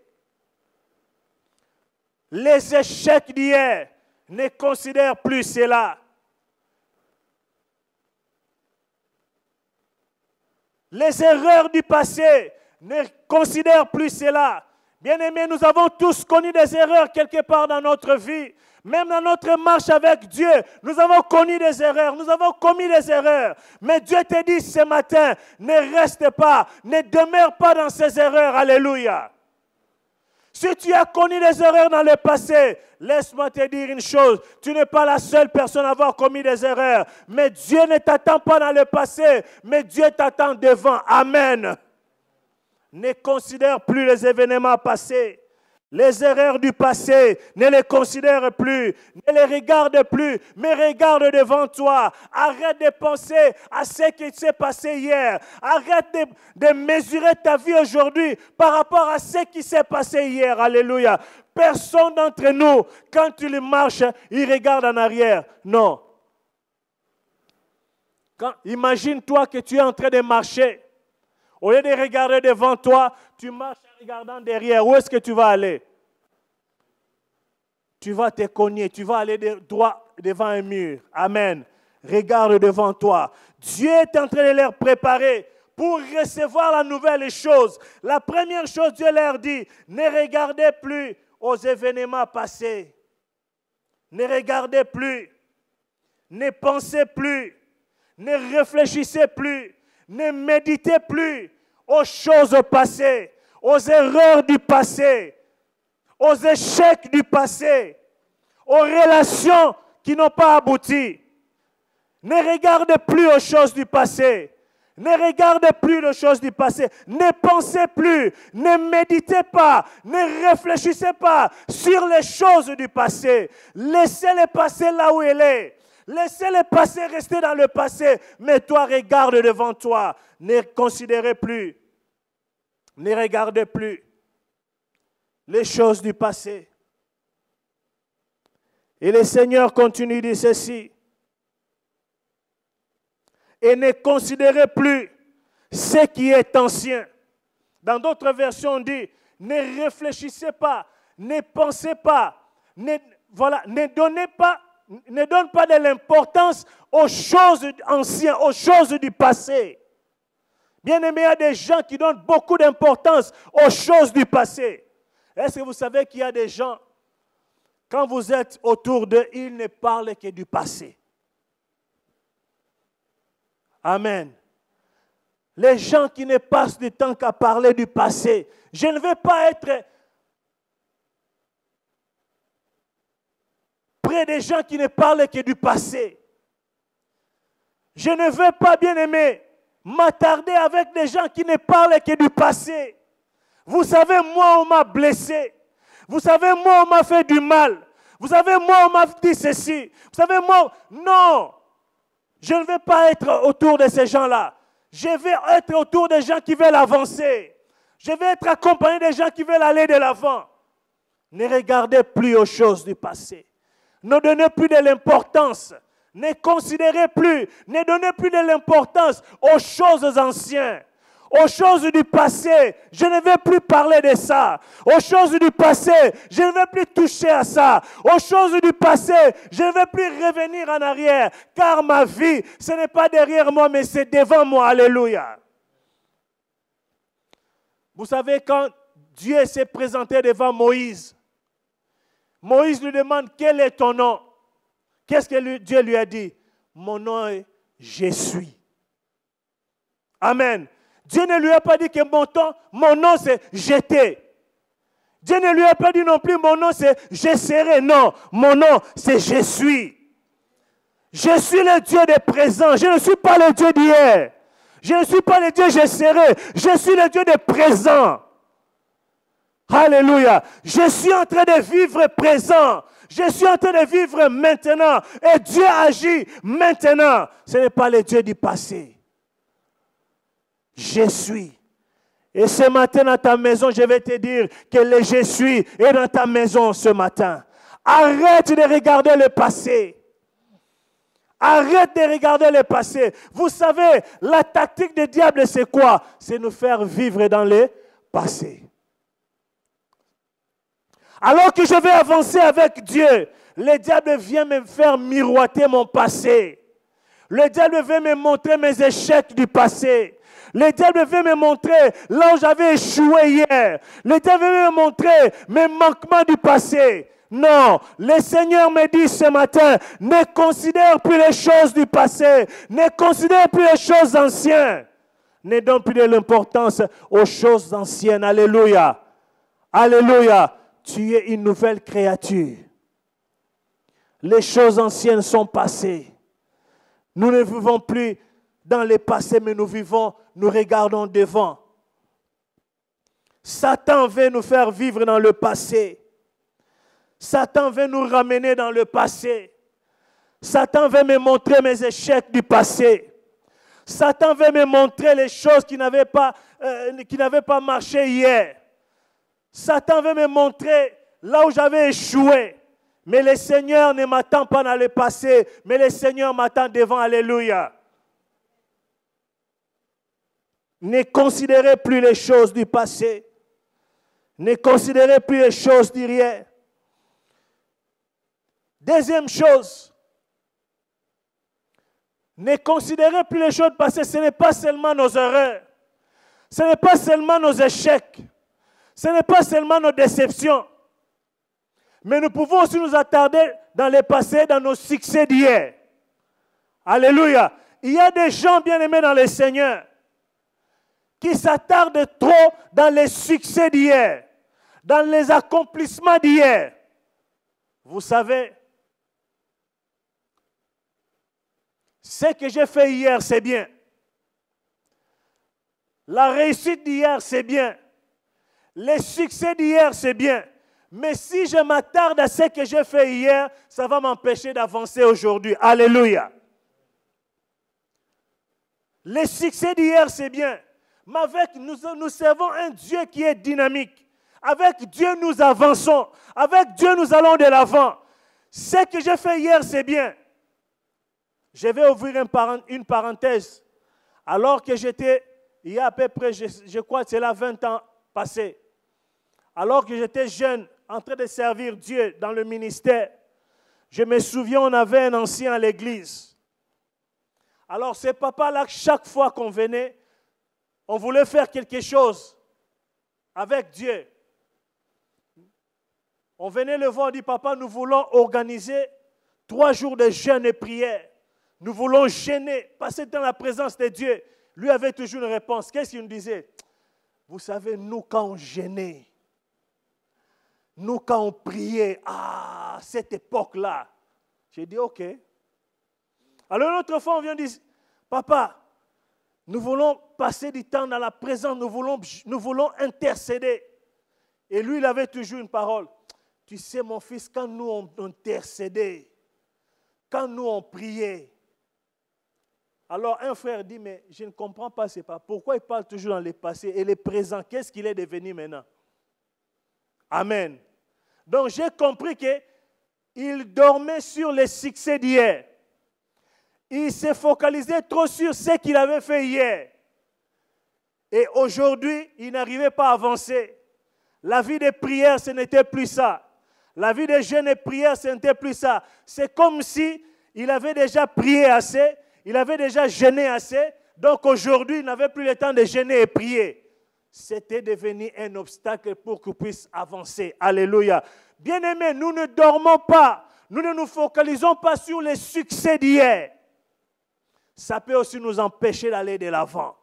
Les échecs d'hier, ne considère plus cela. Les erreurs du passé, ne considère plus cela. Bien-aimés, nous avons tous connu des erreurs quelque part dans notre vie. Même dans notre marche avec Dieu, nous avons connu des erreurs, nous avons commis des erreurs. Mais Dieu te dit ce matin, ne reste pas, ne demeure pas dans ces erreurs. Alléluia. Si tu as connu des erreurs dans le passé, laisse-moi te dire une chose, tu n'es pas la seule personne à avoir commis des erreurs. Mais Dieu ne t'attend pas dans le passé, mais Dieu t'attend devant. Amen. Ne considère plus les événements passés. Les erreurs du passé, ne les considère plus, ne les regarde plus, mais regarde devant toi. Arrête de penser à ce qui s'est passé hier. Arrête de mesurer ta vie aujourd'hui par rapport à ce qui s'est passé hier. Alléluia. Personne d'entre nous, quand il marche, il regarde en arrière. Non. Imagine-toi que tu es en train de marcher. Au lieu de regarder devant toi, tu marches en regardant derrière. Où est-ce que tu vas aller? Tu vas te cogner, tu vas aller droit devant un mur. Amen. Regarde devant toi. Dieu est en train de leur préparer pour recevoir la nouvelle chose. La première chose, Dieu leur dit, ne regardez plus aux événements passés. Ne regardez plus. Ne pensez plus. Ne réfléchissez plus. Ne méditez plus aux choses passées, aux erreurs du passé, aux échecs du passé, aux relations qui n'ont pas abouti. Ne regardez plus aux choses du passé. Ne regardez plus les choses du passé. Ne pensez plus. Ne méditez pas. Ne réfléchissez pas sur les choses du passé. Laissez-les passer là où elle est. Laissez-les passer, rester dans le passé. Mais toi, regarde devant toi. Ne considérez plus. Ne regardez plus les choses du passé. Et le Seigneur continue de dire ceci. Et ne considérez plus ce qui est ancien. Dans d'autres versions, on dit, ne réfléchissez pas, ne pensez pas, ne donnez pas de l'importance aux choses anciennes, aux choses du passé. Bien aimé, il y a des gens qui donnent beaucoup d'importance aux choses du passé. Est-ce que vous savez qu'il y a des gens, quand vous êtes autour d'eux, ils ne parlent que du passé. Amen. Les gens qui ne passent du temps qu'à parler du passé. Je ne veux pas être près des gens qui ne parlent que du passé. Je ne veux pas, bien aimé, m'attarder avec des gens qui ne parlent que du passé. Vous savez, moi, on m'a blessé. Vous savez, moi, on m'a fait du mal. Vous savez, moi, on m'a dit ceci. Vous savez, moi, non. Je ne veux pas être autour de ces gens-là. Je veux être autour des gens qui veulent avancer. Je veux être accompagné des gens qui veulent aller de l'avant. Ne regardez plus aux choses du passé. Ne donnez plus de l'importance. Ne considérez plus. Ne donnez plus de l'importance aux choses anciennes. Aux choses du passé, je ne vais plus parler de ça. Aux choses du passé, je ne vais plus toucher à ça. Aux choses du passé, je ne vais plus revenir en arrière. Car ma vie, ce n'est pas derrière moi, mais c'est devant moi. Alléluia. Vous savez, quand Dieu s'est présenté devant Moïse, Moïse lui demande, quel est ton nom? Qu'est-ce que Dieu lui a dit? Mon nom est Je suis. Amen. Dieu ne lui a pas dit que mon nom c'est j'étais. Dieu ne lui a pas dit non plus mon nom c'est je serai. Non, mon nom c'est je suis. Je suis le Dieu des présents. Je ne suis pas le Dieu d'hier. Je ne suis pas le Dieu je serai. Je suis le Dieu des présents. Alléluia. Je suis en train de vivre présent. Je suis en train de vivre maintenant. Et Dieu agit maintenant. Ce n'est pas le Dieu du passé. Je suis. Et ce matin dans ta maison, je vais te dire que le je suis est dans ta maison ce matin. Arrête de regarder le passé. Arrête de regarder le passé. Vous savez, la tactique du diable, c'est quoi? C'est nous faire vivre dans le passé. Alors que je vais avancer avec Dieu, le diable vient me faire miroiter mon passé. Le diable veut me montrer mes échecs du passé. Le diable veut me montrer là où j'avais échoué hier. Le diable veut me montrer mes manquements du passé. Non, le Seigneur me dit ce matin, ne considère plus les choses du passé. Ne considère plus les choses anciennes. Ne donne plus de l'importance aux choses anciennes. Alléluia. Alléluia. Tu es une nouvelle créature. Les choses anciennes sont passées. Nous ne vivons plus dans le passé, mais nous regardons devant. Satan veut nous faire vivre dans le passé. Satan veut nous ramener dans le passé. Satan veut me montrer mes échecs du passé. Satan veut me montrer les choses qui n'avaient pas marché hier. Satan veut me montrer là où j'avais échoué. Mais le Seigneur ne m'attend pas dans le passé, mais le Seigneur m'attend devant. Alléluia. Ne considérez plus les choses du passé. Ne considérez plus les choses d'hier. Deuxième chose, ne considérez plus les choses passées. Ce n'est pas seulement nos erreurs. Ce n'est pas seulement nos échecs. Ce n'est pas seulement nos déceptions. Mais nous pouvons aussi nous attarder dans les passés, dans nos succès d'hier. Alléluia. Il y a des gens bien-aimés dans le Seigneur qui s'attardent trop dans les succès d'hier, dans les accomplissements d'hier. Vous savez, ce que j'ai fait hier, c'est bien. La réussite d'hier, c'est bien. Les succès d'hier, c'est bien. Mais si je m'attarde à ce que j'ai fait hier, ça va m'empêcher d'avancer aujourd'hui. Alléluia. Les succès d'hier, c'est bien. Mais avec nous servons un Dieu qui est dynamique. Avec Dieu, nous avançons. Avec Dieu, nous allons de l'avant. Ce que j'ai fait hier, c'est bien. Je vais ouvrir une parenthèse. Alors que j'étais, il y a à peu près, je crois que c'est là 20 ans passés. Alors que j'étais jeune, en train de servir Dieu dans le ministère, je me souviens, on avait un ancien à l'église. Alors ce papa-là, chaque fois qu'on venait, on voulait faire quelque chose avec Dieu. On venait le voir, on dit, papa, nous voulons organiser 3 jours de jeûne et prière. Nous voulons jeûner, passer dans la présence de Dieu. Lui avait toujours une réponse. Qu'est-ce qu'il nous disait? Vous savez, nous, quand on jeûnait, nous, quand on priait, cette époque-là, j'ai dit, ok. Alors, une autre fois, on vient dire, papa, nous voulons passer du temps dans la présence, nous voulons intercéder. Et lui, il avait toujours une parole. Tu sais, mon fils, quand nous, on intercédait, quand nous, on priait, alors un frère dit, mais je ne comprends pas, c'est pas. Pourquoi il parle toujours dans les passés et les présents? Qu'est-ce qu'il est devenu maintenant? Amen. Donc j'ai compris qu'il dormait sur les succès d'hier. Il s'est focalisé trop sur ce qu'il avait fait hier. Et aujourd'hui, il n'arrivait pas à avancer. La vie de prière, ce n'était plus ça. La vie de jeûne et prière, ce n'était plus ça. C'est comme si il avait déjà prié assez, il avait déjà jeûné assez, donc aujourd'hui, il n'avait plus le temps de jeûner et prier. C'était devenu un obstacle pour qu'il puisse avancer. Alléluia. Bien-aimés, nous ne dormons pas. Nous ne nous focalisons pas sur les succès d'hier. Ça peut aussi nous empêcher d'aller de l'avant.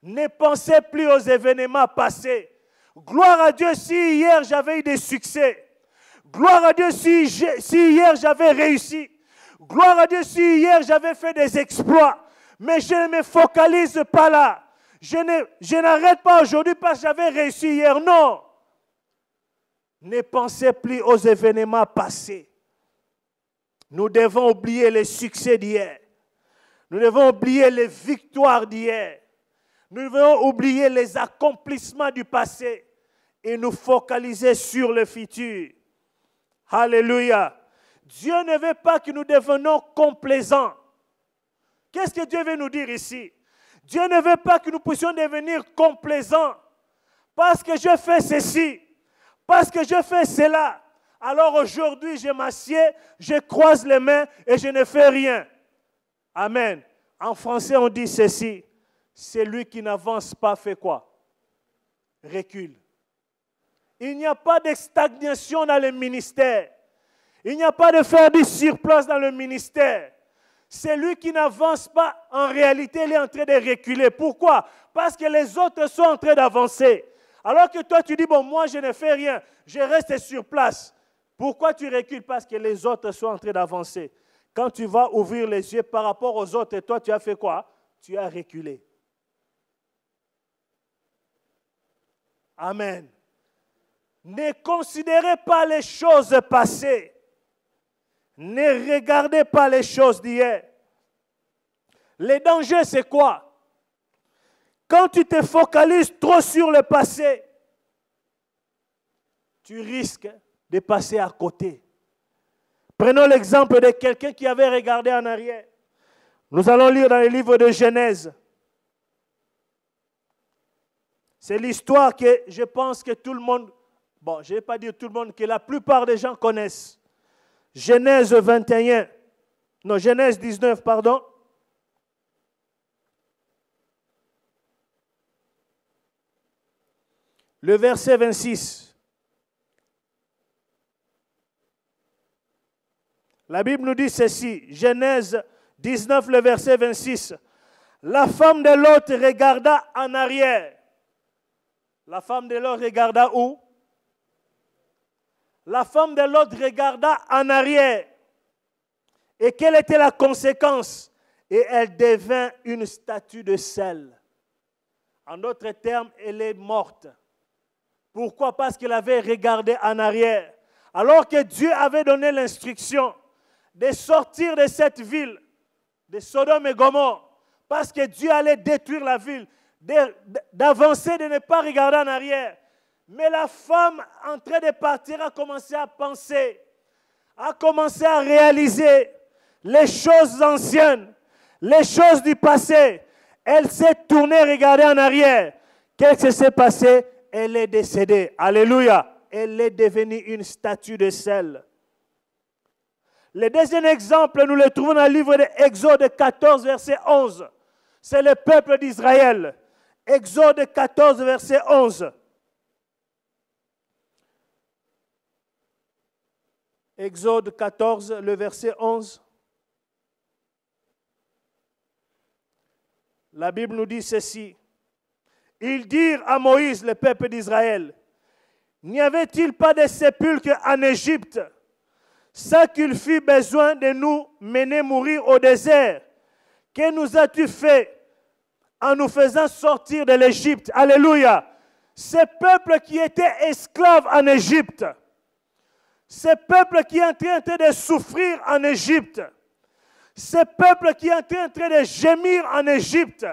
Ne pensez plus aux événements passés. Gloire à Dieu si hier j'avais eu des succès. Gloire à Dieu si hier j'avais réussi. Gloire à Dieu si hier j'avais fait des exploits. Mais je ne me focalise pas là. Je n'arrête pas aujourd'hui parce que j'avais réussi hier. Non. Ne pensez plus aux événements passés. Nous devons oublier les succès d'hier. Nous devons oublier les victoires d'hier. Nous devons oublier les accomplissements du passé et nous focaliser sur le futur. Alléluia. Dieu ne veut pas que nous devenions complaisants. Qu'est-ce que Dieu veut nous dire ici? Dieu ne veut pas que nous puissions devenir complaisants. Parce que je fais ceci, parce que je fais cela. Alors aujourd'hui, je m'assieds, je croise les mains et je ne fais rien. Amen. En français, on dit ceci. Celui qui n'avance pas fait quoi? Recule. Il n'y a pas de stagnation dans le ministère. Il n'y a pas de faire du surplace dans le ministère. Celui qui n'avance pas, en réalité, il est en train de reculer. Pourquoi? Parce que les autres sont en train d'avancer. Alors que toi, tu dis, bon, moi, je ne fais rien. Je reste sur place. Pourquoi tu recules? Parce que les autres sont en train d'avancer. Quand tu vas ouvrir les yeux par rapport aux autres, et toi, tu as fait quoi? Tu as reculé. Amen. Ne considérez pas les choses passées. Ne regardez pas les choses d'hier. Le danger, c'est quoi? Quand tu te focalises trop sur le passé, tu risques de passer à côté. Prenons l'exemple de quelqu'un qui avait regardé en arrière. Nous allons lire dans le livre de Genèse. C'est l'histoire que je pense que tout le monde, bon, je ne vais pas dire tout le monde, que la plupart des gens connaissent. Genèse 21, non, Genèse 19, pardon. Le verset 26. La Bible nous dit ceci, Genèse 19, le verset 26. La femme de Lot regarda en arrière. La femme de Lot regarda où? La femme de Lot regarda en arrière. Et quelle était la conséquence? Et elle devint une statue de sel. En d'autres termes, elle est morte. Pourquoi? Parce qu'elle avait regardé en arrière. Alors que Dieu avait donné l'instruction de sortir de cette ville, de Sodome et Gomorrhe, parce que Dieu allait détruire la ville, d'avancer, de ne pas regarder en arrière. Mais la femme, en train de partir, a commencé à penser, a commencé à réaliser les choses anciennes, les choses du passé. Elle s'est tournée, regardée en arrière. Qu'est-ce qui s'est passé? Elle est décédée. Alléluia. Elle est devenue une statue de sel. Le deuxième exemple, nous le trouvons dans le livre d'Exode 14, verset 11. C'est le peuple d'Israël. Exode 14, verset 11. Exode 14, le verset 11. La Bible nous dit ceci. Ils dirent à Moïse, le peuple d'Israël, n'y avait-il pas de sépulcre en Égypte, sans qu'il fût besoin de nous mener mourir au désert? Que nous as-tu fait en nous faisant sortir de l'Égypte? Alléluia. Ce peuple qui était esclave en Égypte, ce peuple qui est en train de souffrir en Égypte, ce peuple qui est en train de gémir en Égypte,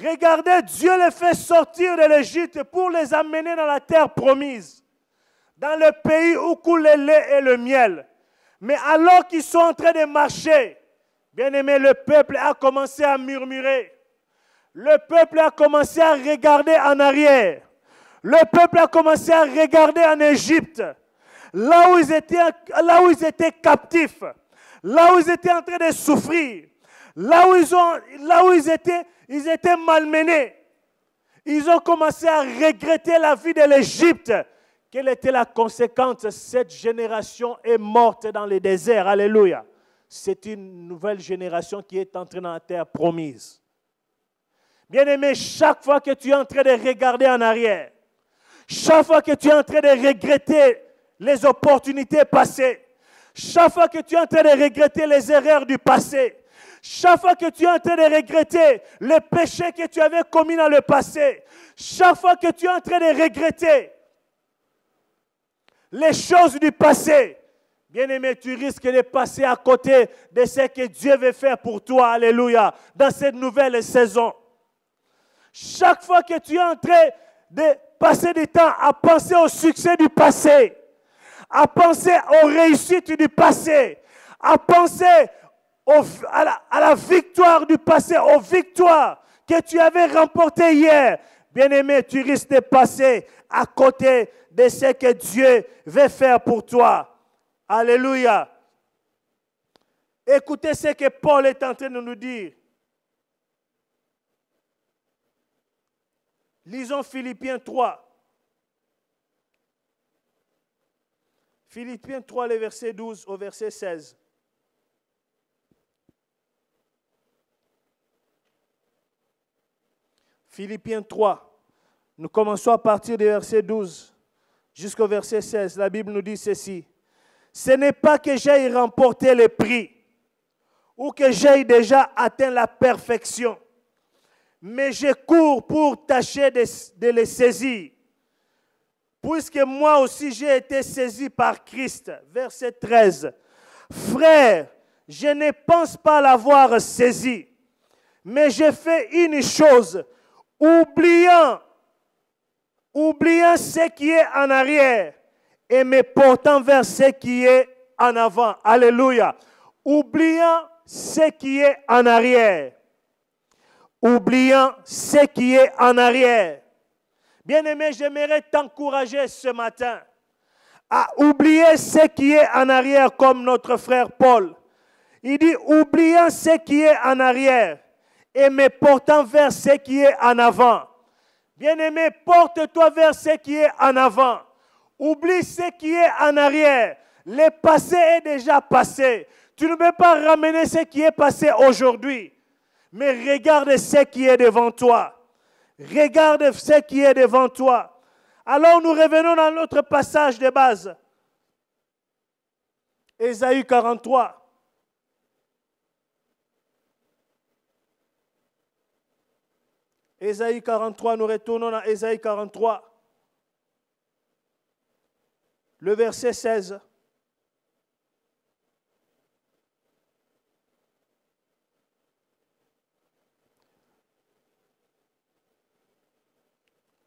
regardez, Dieu les fait sortir de l'Égypte pour les amener dans la terre promise, dans le pays où coule le lait et le miel. Mais alors qu'ils sont en train de marcher, bien aimé, le peuple a commencé à murmurer. Le peuple a commencé à regarder en arrière. Le peuple a commencé à regarder en Égypte, là où ils étaient captifs, là où ils étaient en train de souffrir, là où ils étaient malmenés. Ils ont commencé à regretter la vie de l'Égypte. Quelle était la conséquence? Cette génération est morte dans le désert. Alléluia. C'est une nouvelle génération qui est entrée dans la terre promise. Bien-aimé, chaque fois que tu es en train de regarder en arrière, chaque fois que tu es en train de regretter les opportunités passées, chaque fois que tu es en train de regretter les erreurs du passé, chaque fois que tu es en train de regretter les péchés que tu avais commis dans le passé, chaque fois que tu es en train de regretter les choses du passé, bien-aimé, tu risques de passer à côté de ce que Dieu veut faire pour toi, alléluia, dans cette nouvelle saison. Chaque fois que tu es en train de passer du temps à penser au succès du passé, à penser aux réussites du passé, à penser à la victoire du passé, aux victoires que tu avais remportées hier, bien-aimé, tu risques de passer à côté de ce que Dieu veut faire pour toi. Alléluia. Écoutez ce que Paul est en train de nous dire. Lisons Philippiens 3. Philippiens 3, le verset 12 au verset 16. Philippiens 3. Nous commençons à partir du verset 12 jusqu'au verset 16. La Bible nous dit ceci. Ce n'est pas que j'aille remporter le prix ou que j'aille déjà atteint la perfection, mais je cours pour tâcher de les saisir. Puisque moi aussi j'ai été saisi par Christ. Verset 13. Frère, je ne pense pas l'avoir saisi, mais j'ai fait une chose, oubliant ce qui est en arrière et me portant vers ce qui est en avant. Alléluia. Oubliant ce qui est en arrière. Oubliant ce qui est en arrière. Bien-aimé, j'aimerais t'encourager ce matin à oublier ce qui est en arrière comme notre frère Paul. Il dit, oubliant ce qui est en arrière et me portant vers ce qui est en avant. Bien-aimé, porte-toi vers ce qui est en avant. Oublie ce qui est en arrière. Le passé est déjà passé. Tu ne peux pas ramener ce qui est passé aujourd'hui. Mais regarde ce qui est devant toi. Regarde ce qui est devant toi. Alors nous revenons dans notre passage de base. Ésaïe 43. Ésaïe 43, nous retournons dans Ésaïe 43. Le verset 16.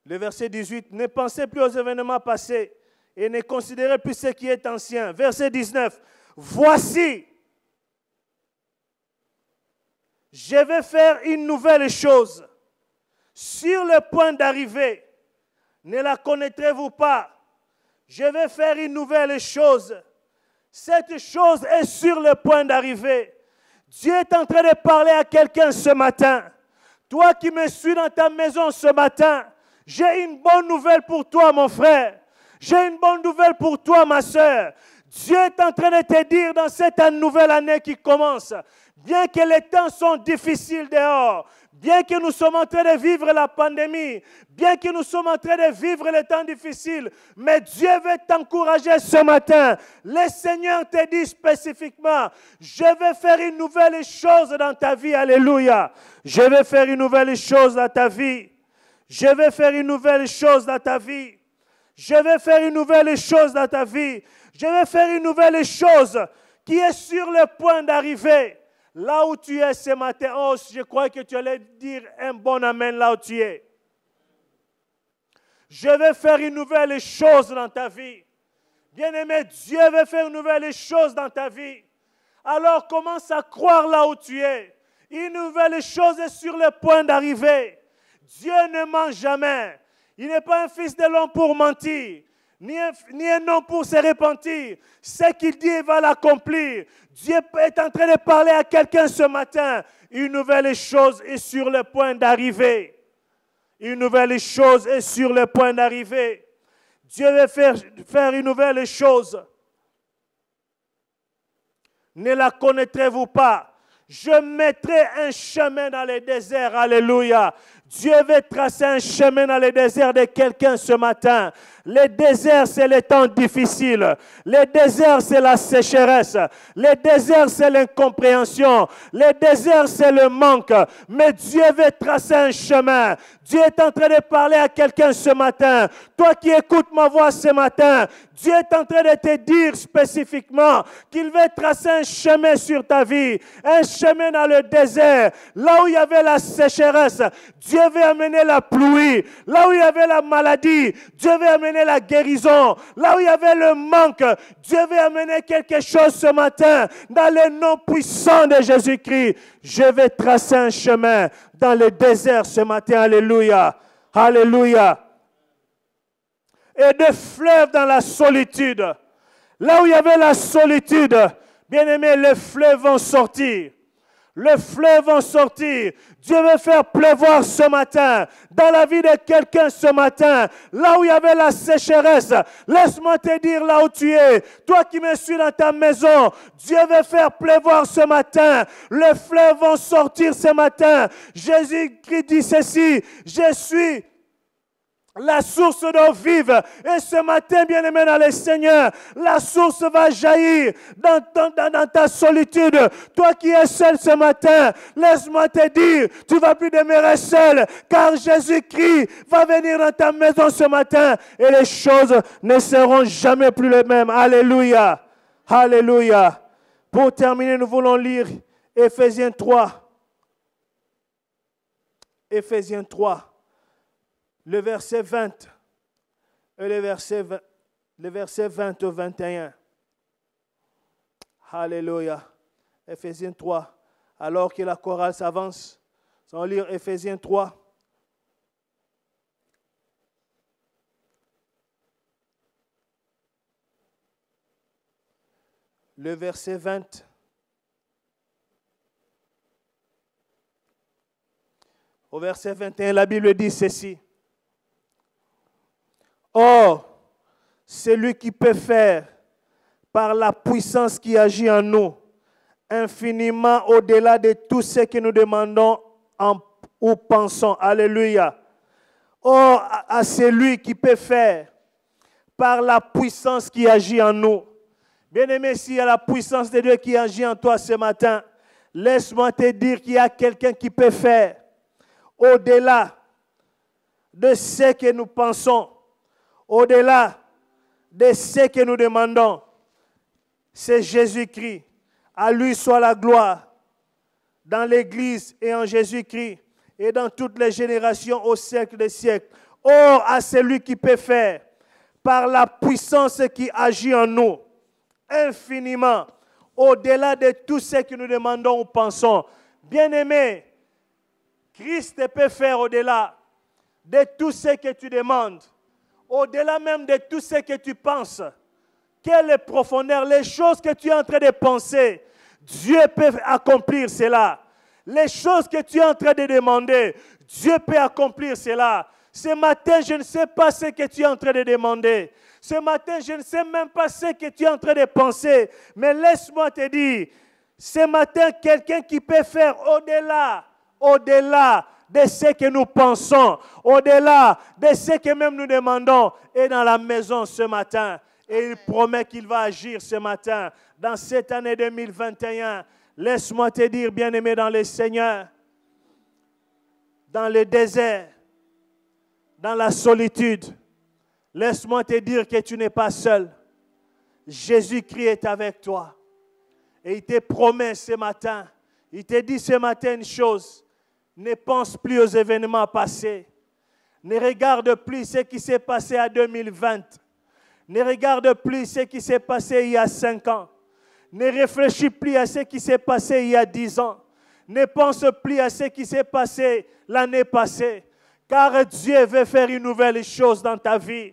Le verset 18. Ne pensez plus aux événements passés et ne considérez plus ce qui est ancien. Verset 19. Voici, je vais faire une nouvelle chose. Sur le point d'arriver, ne la connaîtrez-vous pas? Je vais faire une nouvelle chose. Cette chose est sur le point d'arriver. Dieu est en train de parler à quelqu'un ce matin. Toi qui me suis dans ta maison ce matin, j'ai une bonne nouvelle pour toi, mon frère. J'ai une bonne nouvelle pour toi, ma soeur. Dieu est en train de te dire dans cette nouvelle année qui commence, bien que les temps sont difficiles dehors, bien que nous sommes en train de vivre la pandémie, bien que nous sommes en train de vivre les temps difficiles, mais Dieu veut t'encourager ce matin. Le Seigneur te dit spécifiquement, je vais faire une nouvelle chose dans ta vie. Alléluia. Je vais faire une nouvelle chose dans ta vie. Je vais faire une nouvelle chose dans ta vie. Je vais faire une nouvelle chose dans ta vie. Je vais faire une nouvelle chose qui est sur le point d'arriver. Là où tu es ce matin, oh, je crois que tu allais dire un bon amen là où tu es. Je vais faire une nouvelle chose dans ta vie. Bien-aimé, Dieu veut faire une nouvelle chose dans ta vie. Alors commence à croire là où tu es. Une nouvelle chose est sur le point d'arriver. Dieu ne ment jamais. Il n'est pas un fils de l'homme pour mentir, ni un homme pour se repentir. Ce qu'il dit, il va l'accomplir. Dieu est en train de parler à quelqu'un ce matin. Une nouvelle chose est sur le point d'arriver. Une nouvelle chose est sur le point d'arriver. Dieu veut faire une nouvelle chose. Ne la connaîtrez-vous pas? Je mettrai un chemin dans le désert. Alléluia. Dieu veut tracer un chemin dans le désert de quelqu'un ce matin. Le désert, c'est les temps difficiles. Le désert, c'est la sécheresse. Le désert, c'est l'incompréhension. Le désert, c'est le manque. Mais Dieu veut tracer un chemin. Dieu est en train de parler à quelqu'un ce matin. Toi qui écoutes ma voix ce matin, Dieu est en train de te dire spécifiquement qu'il veut tracer un chemin sur ta vie. Un chemin dans le désert. Là où il y avait la sécheresse, Dieu veut amener la pluie. Là où il y avait la maladie, Dieu veut amener la guérison. Là où il y avait le manque, Dieu veut amener quelque chose ce matin. Dans le nom puissant de Jésus-Christ, je vais tracer un chemin dans le désert ce matin. Alléluia. Alléluia. Et des fleuves dans la solitude. Là où il y avait la solitude, bien aimé, les fleuves vont sortir. Les fleuves vont sortir. Dieu veut faire pleuvoir ce matin dans la vie de quelqu'un ce matin. Là où il y avait la sécheresse, laisse-moi te dire là où tu es. Toi qui me suis dans ta maison, Dieu veut faire pleuvoir ce matin. Les fleuves vont sortir ce matin. Jésus-Christ dit ceci, je suis la source d'eau vive. Et ce matin, bien-aimé dans le Seigneur, la source va jaillir dans ta solitude. Toi qui es seul ce matin, laisse-moi te dire, tu ne vas plus demeurer seul, car Jésus-Christ va venir dans ta maison ce matin et les choses ne seront jamais plus les mêmes. Alléluia. Alléluia. Pour terminer, nous voulons lire Éphésiens 3. Éphésiens 3. Le verset 20 et le verset 20 au 21. Alléluia. Éphésiens 3. Alors que la chorale s'avance, nous allons lire Éphésiens 3. Le verset 20. Au verset 21, la Bible dit ceci. Or, celui qui peut faire par la puissance qui agit en nous, infiniment au-delà de tout ce que nous demandons ou pensons. Alléluia. Oh, à celui qui peut faire par la puissance qui agit en nous. Bien-aimé, s'il y a la puissance de Dieu qui agit en toi ce matin, laisse-moi te dire qu'il y a quelqu'un qui peut faire au-delà de ce que nous pensons, au-delà de ce que nous demandons. C'est Jésus-Christ. À lui soit la gloire dans l'Église et en Jésus-Christ et dans toutes les générations au siècle des siècles. Oh, à celui qui peut faire par la puissance qui agit en nous, infiniment, au-delà de tout ce que nous demandons ou pensons. Bien-aimé, Christ peut faire au-delà de tout ce que tu demandes, au-delà même de tout ce que tu penses. Quelle est profondeur, les choses que tu es en train de penser, Dieu peut accomplir cela. Les choses que tu es en train de demander, Dieu peut accomplir cela. Ce matin, je ne sais pas ce que tu es en train de demander. Ce matin, je ne sais même pas ce que tu es en train de penser. Mais laisse-moi te dire, ce matin, quelqu'un qui peut faire au-delà de ce que nous pensons, au-delà de ce que même nous demandons, est dans la maison ce matin. Et il promet qu'il va agir ce matin, dans cette année 2021. Laisse-moi te dire, bien-aimé dans le Seigneur, dans le désert, dans la solitude, laisse-moi te dire que tu n'es pas seul. Jésus-Christ est avec toi. Et il te promet ce matin, il te dit ce matin une chose, ne pense plus aux événements passés. Ne regarde plus ce qui s'est passé en 2020. Ne regarde plus ce qui s'est passé il y a 5 ans. Ne réfléchis plus à ce qui s'est passé il y a 10 ans. Ne pense plus à ce qui s'est passé l'année passée. Car Dieu veut faire une nouvelle chose dans ta vie.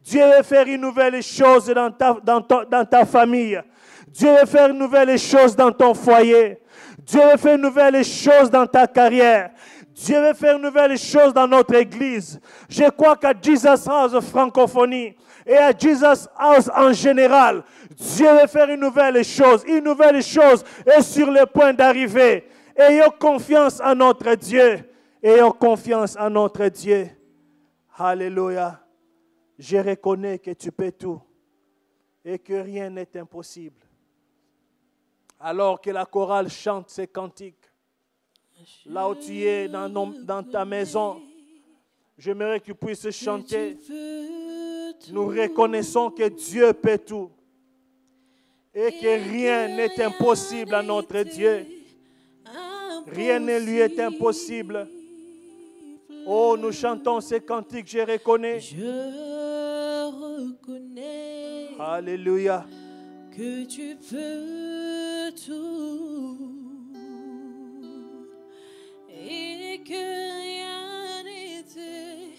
Dieu veut faire une nouvelle chose dans ta famille. Dieu veut faire une nouvelle chose dans ton foyer. Dieu veut faire une nouvelle chose dans ta carrière. Dieu veut faire une nouvelle chose dans notre église. Je crois qu'à Jesus House Francophonie et à Jesus House en général, Dieu veut faire une nouvelle chose. Une nouvelle chose est sur le point d'arriver. Ayons confiance en notre Dieu. Ayons confiance en notre Dieu. Alléluia. Je reconnais que tu peux tout et que rien n'est impossible. Alors que la chorale chante ses cantiques, là où tu es, dans ta maison, j'aimerais que tu puisses chanter. Nous reconnaissons que Dieu peut tout et que rien n'est impossible à notre Dieu. Rien ne lui est impossible. Oh, nous chantons ces cantiques, je reconnais. Je reconnais. Alléluia. Que tu peux tout et que rien n'était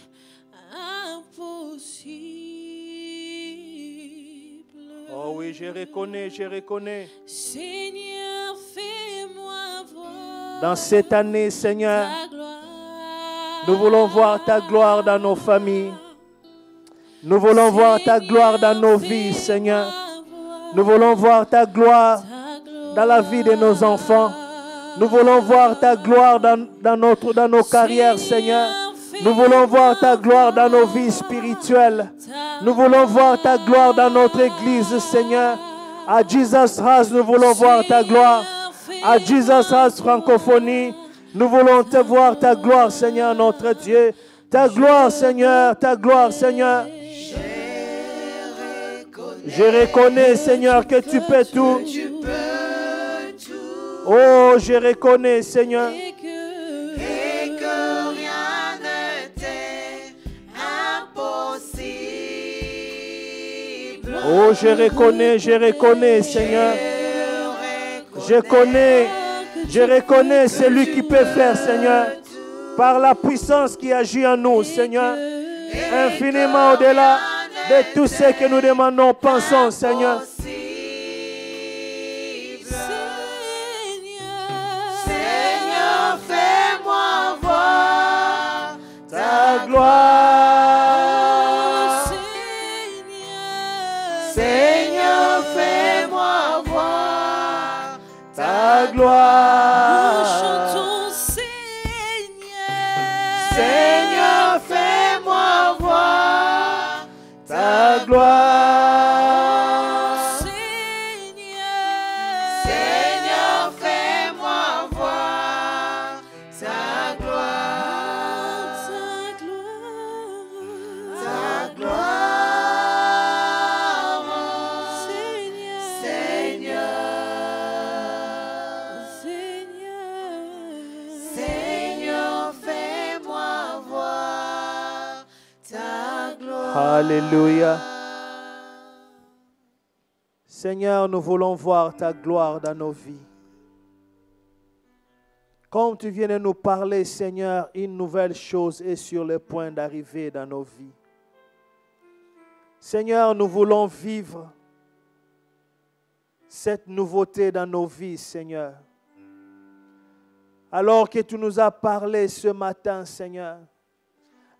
impossible. Oh oui, je reconnais. Seigneur, fais-moi voir dans cette année, Seigneur, ta gloire. nous voulons voir ta gloire dans nos familles. Nous voulons voir ta gloire dans nos vies, Seigneur. Nous voulons voir ta gloire dans la vie de nos enfants. Nous voulons voir ta gloire dans nos carrières, Seigneur. Nous voulons voir ta gloire dans nos vies spirituelles. Nous voulons voir ta gloire dans notre église, Seigneur. À Jesus House, nous voulons voir ta gloire. À Jesus House Francophonie, nous voulons te voir ta gloire, Seigneur, notre Dieu. Ta gloire, Seigneur, ta gloire, Seigneur. Je reconnais, Seigneur, que tu peux tout. Oh, je reconnais, Seigneur. Et que rien n'était impossible. Oh, je reconnais, Seigneur. Je reconnais celui qui peut faire, Seigneur, par la puissance qui agit en nous, Seigneur, infiniment au-delà de tout ce que nous demandons, pensons, Seigneur. Seigneur, fais-moi voir Ta gloire. Seigneur, Seigneur, fais-moi voir ta gloire. Nous chantons Seigneur. Seigneur, fais-moi voir ta gloire. Seigneur, fais-moi voir ta gloire. Ta gloire. Seigneur, fais-moi voir ta gloire. Alléluia. Seigneur, nous voulons voir ta gloire dans nos vies. Comme tu viens de nous parler, Seigneur, une nouvelle chose est sur le point d'arriver dans nos vies. Seigneur, nous voulons vivre cette nouveauté dans nos vies, Seigneur. Alors que tu nous as parlé ce matin, Seigneur,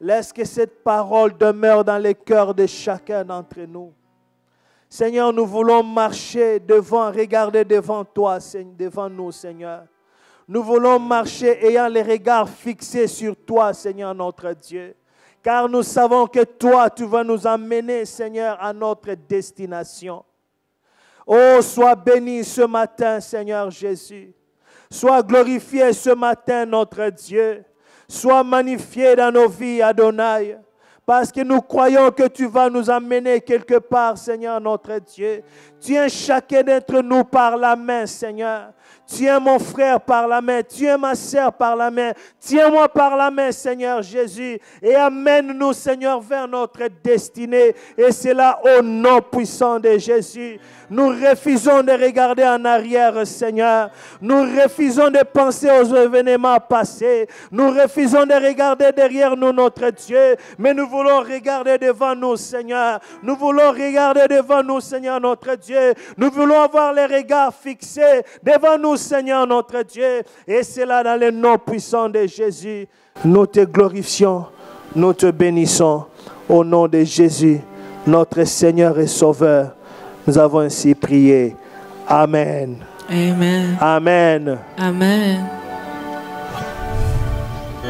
laisse que cette parole demeure dans les cœurs de chacun d'entre nous. Seigneur, nous voulons marcher devant, regarder devant toi, devant nous, Seigneur. Nous voulons marcher ayant les regards fixés sur toi, Seigneur notre Dieu. Car nous savons que toi, tu vas nous emmener, Seigneur, à notre destination. Oh, sois béni ce matin, Seigneur Jésus. Sois glorifié ce matin, notre Dieu. Sois magnifié dans nos vies, Adonai. Parce que nous croyons que tu vas nous emmener quelque part, Seigneur notre Dieu. Tiens chacun d'entre nous par la main, Seigneur. Tiens mon frère par la main. Tiens ma sœur par la main. Tiens-moi par la main, Seigneur Jésus. Et amène-nous, Seigneur, vers notre destinée. Et c'est là au nom puissant de Jésus. Nous refusons de regarder en arrière, Seigneur. Nous refusons de penser aux événements passés. Nous refusons de regarder derrière nous, notre Dieu. Mais nous voulons regarder devant nous, Seigneur. Nous voulons regarder devant nous, Seigneur, notre Dieu. Nous voulons avoir les regards fixés devant nous, Seigneur, notre Dieu. Et c'est là dans le nom puissant de Jésus. Nous te glorifions, nous te bénissons. Au nom de Jésus, notre Seigneur et Sauveur. Nous avons ainsi prié. Amen. Amen. Amen. Amen.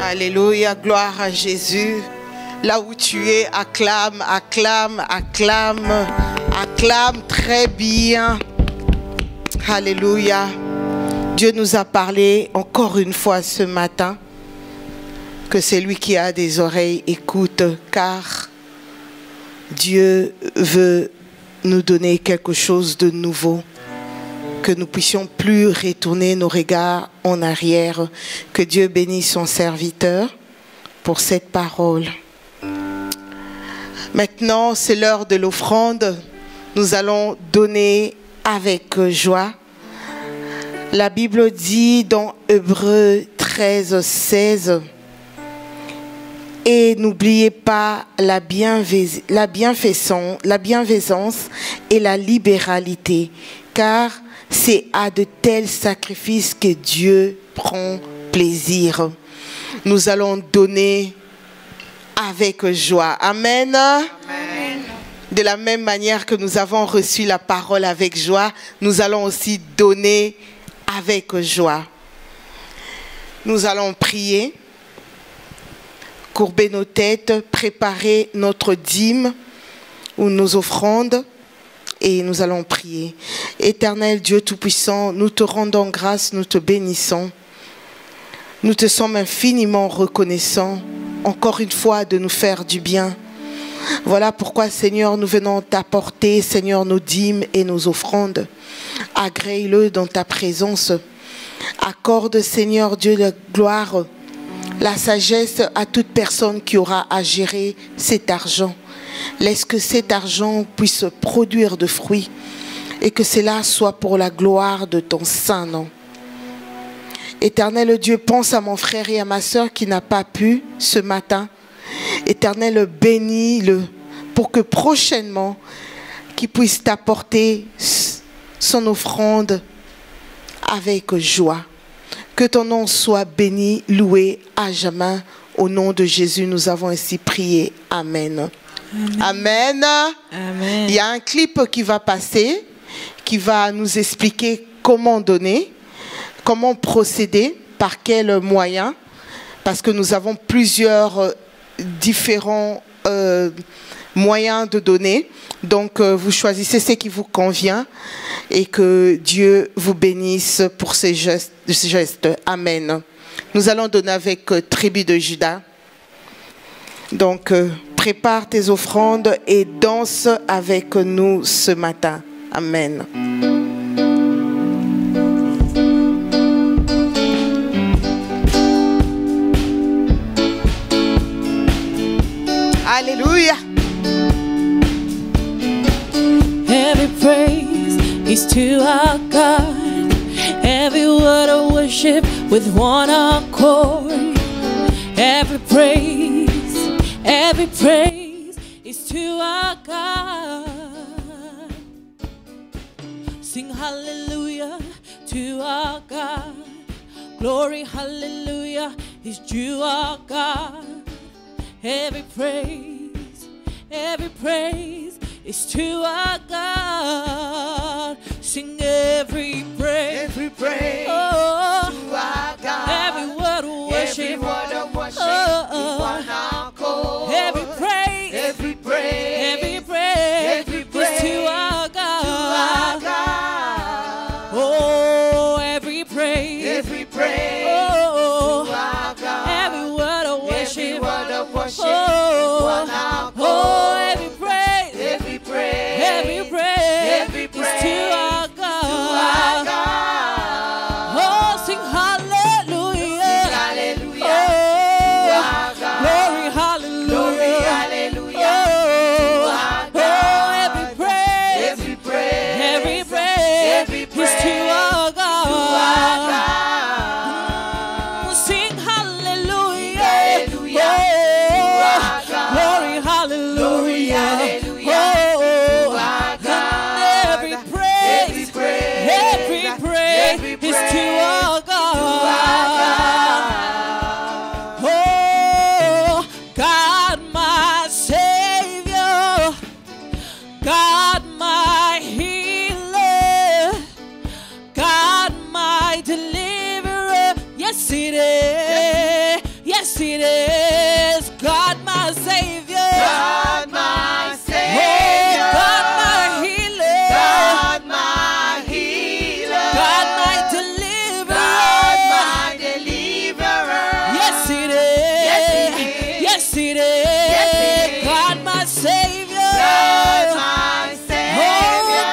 Alléluia, gloire à Jésus. Là où tu es, acclame, acclame, acclame, acclame très bien. Alléluia. Dieu nous a parlé encore une fois ce matin que celui qui a des oreilles écoute, car Dieu veut nous donner quelque chose de nouveau, que nous puissions plus retourner nos regards en arrière. Que Dieu bénisse son serviteur pour cette parole. Maintenant, c'est l'heure de l'offrande. Nous allons donner avec joie. La Bible dit dans Hébreux 13, 16, « Et n'oubliez pas la bienfaisance et la libéralité, car c'est à de tels sacrifices que Dieu prend plaisir. » Nous allons donner avec joie. Amen. Amen. De la même manière que nous avons reçu la parole avec joie, nous allons aussi donner avec joie. Nous allons prier, courber nos têtes, préparer notre dîme ou nos offrandes et nous allons prier. Éternel Dieu Tout-Puissant, nous te rendons grâce, nous te bénissons. Nous te sommes infiniment reconnaissants, encore une fois, de nous faire du bien. Voilà pourquoi, Seigneur, nous venons t'apporter, Seigneur, nos dîmes et nos offrandes. Agrée-le dans ta présence. Accorde, Seigneur Dieu, la gloire, la sagesse à toute personne qui aura à gérer cet argent. Laisse que cet argent puisse produire de fruits et que cela soit pour la gloire de ton saint nom. Éternel Dieu, pense à mon frère et à ma sœur qui n'a pas pu ce matin. Éternel, bénis-le pour que prochainement, qu'il puisse t'apporter son offrande avec joie. Que ton nom soit béni, loué à jamais. Au nom de Jésus, nous avons ainsi prié. Amen. Amen. Amen. Il y a un clip qui va passer. qui va nous expliquer comment donner, comment procéder, par quels moyens, parce que nous avons plusieurs différents moyens de donner. Donc, vous choisissez ce qui vous convient et que Dieu vous bénisse pour ces gestes. Amen. Nous allons donner avec tribu de Juda. Donc, prépare tes offrandes et danse avec nous ce matin. Amen. Alléluia. Every praise is to our God. Every word of worship with one accord. Every praise is to our God. Sing hallelujah to our God. Glory, hallelujah, is due our God. Every praise is to our God. Sing every praise to our God. Every word of worship, Every word of worship oh, is one accord. Every praise is to our God. Oh, every praise, oh, to our God. every word of worship, Every word of worship oh, is one accord. oh, every praise Every praise is to our God. our God. Oh, sing hallelujah. Hallelujah. Oh, our God. glory, hallelujah. Glory, hallelujah. Oh, our oh, every praise is to our God. Sing hallelujah. Hallelujah. Oh, our God. glory, hallelujah. hallelujah. Oh, our God. every praise is to our God. Oh, God, my Savior, God, my healer, God, my deliverer. Yes, it is. Yes, it is. God, my Savior. God, my Oh, Savior. God, my healer. God, my healer. God, my deliverer. God, my deliverer. Yes, it is. Yes, it is. Yes, it is. God, my Savior. God, my Savior. Oh,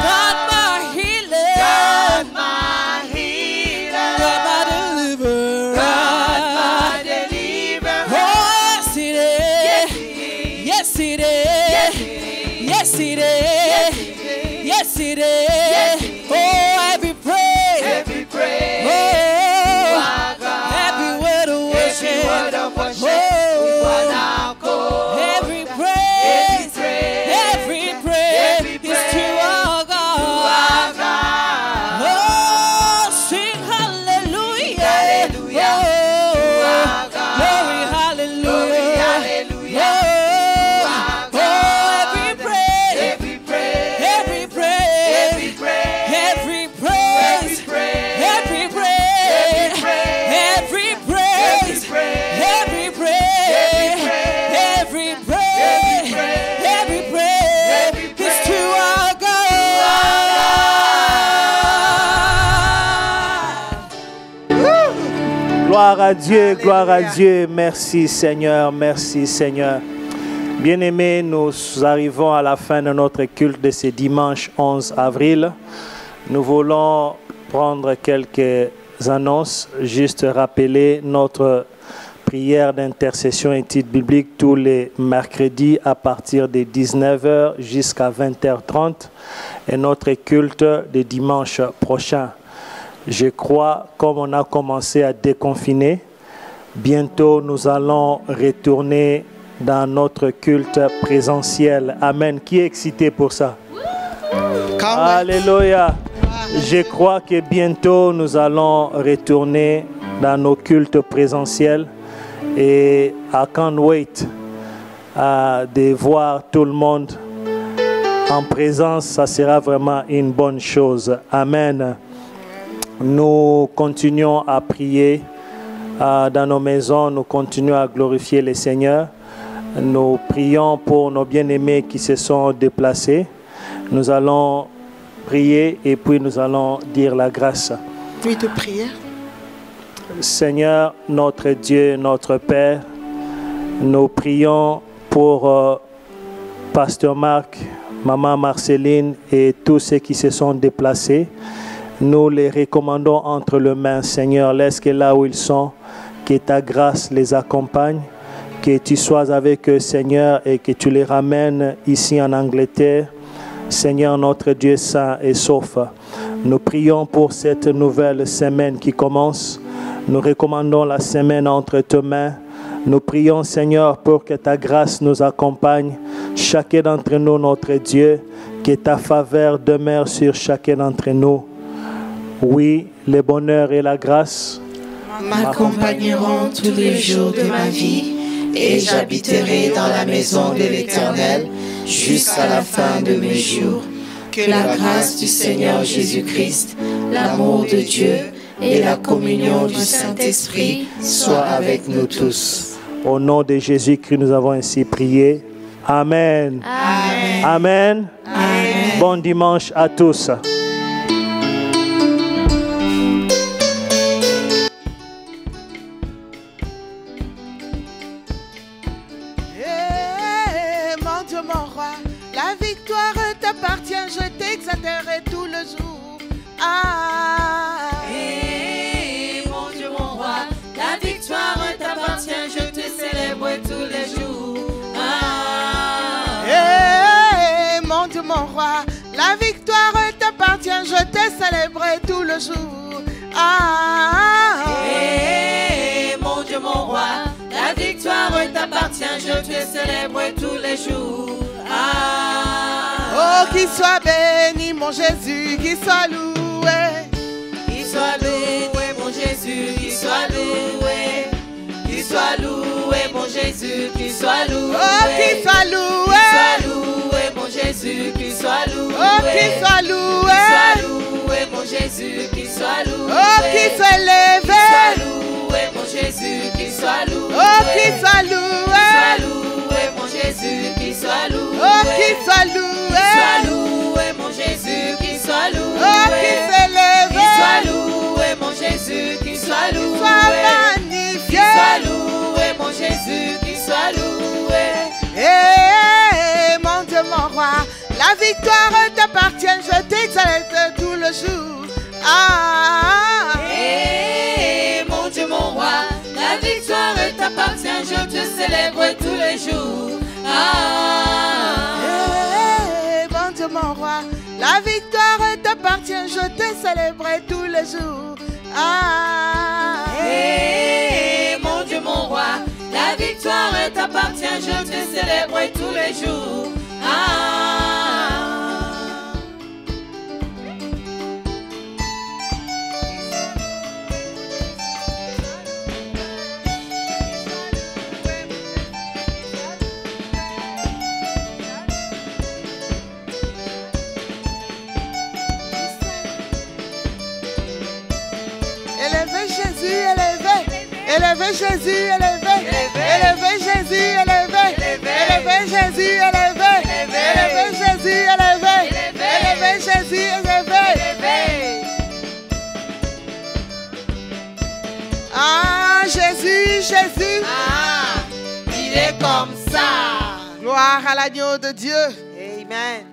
God, my healer. God, my healer. God, my deliverer. God, my deliverer. Oh, yes, it is. Yes, it is. Yes, it is. Yes, it is. Oh, every praise. Every praise. Oh, our God. every word of worship. Every word of worship. Oh, one accord. every praise. Every Every praise is to our God. our God. Oh, sing hallelujah. Hallelujah. Oh, our God. glory, hallelujah. Glory, hallelujah. Oh, our oh, God. every praise. Every praise. Every praise. Every praise. Every praise. Every praise. Every praise. Every praise. Every praise. Every praise. Every praise is to our God. Gloire à Dieu, gloire à Dieu. Merci Seigneur, merci Seigneur. Bien-aimés, nous arrivons à la fin de notre culte de ce dimanche 11 avril. Nous voulons prendre quelques annonces, juste rappeler notre prière d'intercession et titre biblique tous les mercredis à partir de 19h jusqu'à 20h30 et notre culte de dimanche prochain. Je crois, comme on a commencé à déconfiner, bientôt nous allons retourner dans notre culte présentiel. Amen. Qui est excité pour ça? Alléluia. Je crois que bientôt nous allons retourner dans nos cultes présentiels et I can't wait de voir tout le monde en présence, ça sera vraiment une bonne chose. Amen. Nous continuons à prier dans nos maisons, nous continuons à glorifier le Seigneur. Nous prions pour nos bien-aimés qui se sont déplacés. Nous allons prier et puis nous allons dire la grâce. Oui, de prière. Seigneur, notre Dieu, notre Père, nous prions pour Pasteur Marc, Maman Marceline et tous ceux qui se sont déplacés. Nous les recommandons entre les mains, Seigneur. Laisse que là où ils sont, que ta grâce les accompagne, que tu sois avec eux, Seigneur, et que tu les ramènes ici en Angleterre. Seigneur, notre Dieu saint et sauf. Nous prions pour cette nouvelle semaine qui commence. Nous recommandons la semaine entre tes mains. Nous prions, Seigneur, pour que ta grâce nous accompagne, chacun d'entre nous, notre Dieu, que ta faveur demeure sur chacun d'entre nous. Oui, le bonheur et la grâce m'accompagneront tous les jours de ma vie, et j'habiterai dans la maison de l'Éternel jusqu'à la fin de mes jours. Que la grâce du Seigneur Jésus-Christ, l'amour de Dieu et la communion du Saint-Esprit soient avec nous tous. Au nom de Jésus-Christ, nous avons ainsi prié. Amen. Amen. Amen. Amen. Bon dimanche à tous. Mon Dieu, mon roi, la victoire t'appartient, je t'exalterai tout le jour. Mon Dieu, mon roi, la victoire t'appartient, je te célèbre tous les jours. Mon Dieu, mon roi, la victoire t'appartient, je te célébrerai tout le jour. Mon Dieu, mon roi, la victoire t'appartient, je te célèbre tous les jours. Oh, qu'il soit béni, mon Jésus, qu'il soit loué. Qu'il soit loué, mon Jésus, qu'il soit loué. Qu'il soit loué, mon Jésus, qu'il soit loué. Oh, qu'il soit loué. Qu'il soit loué, mon Jésus, qu'il soit loué. Oh, qu'il soit loué. Qu'il soit loué, mon Jésus, qu'il soit loué. Oh, qu'il soit élevé. Qu'il soit loué, mon Jésus, qu'il soit loué. Oh, qu'il soit loué. Mon Jésus, qu'il soit loué. Oh, qu'il soit loué. Qu'il soit loué, mon Jésus, qu'il soit loué. Oh, qu'il soit élevé. Qu'il soit loué, mon Jésus, qu'il soit loué. Sois magnifié. Qu'il soit loué, mon Jésus, qu'il soit loué. Mon Dieu, mon roi, la victoire t'appartient, je t'exalte tout le jour. Mon Dieu, mon roi, la victoire t'appartient, je te célèbre tous les jours. Mon Dieu, mon roi, la victoire t'appartient, je te célébrerai tous les jours. Mon Dieu, mon roi, la victoire t'appartient, je te célébrerai tous les jours. Élevez Jésus, élevé. Élevez Jésus, élevé. Élevez Jésus, élevé. Élevez Jésus, élevé. Élevez Jésus, élevé. Élevez Jésus, élevé. Jésus, Jésus. Il est comme ça. Gloire à l'agneau de Dieu. Amen.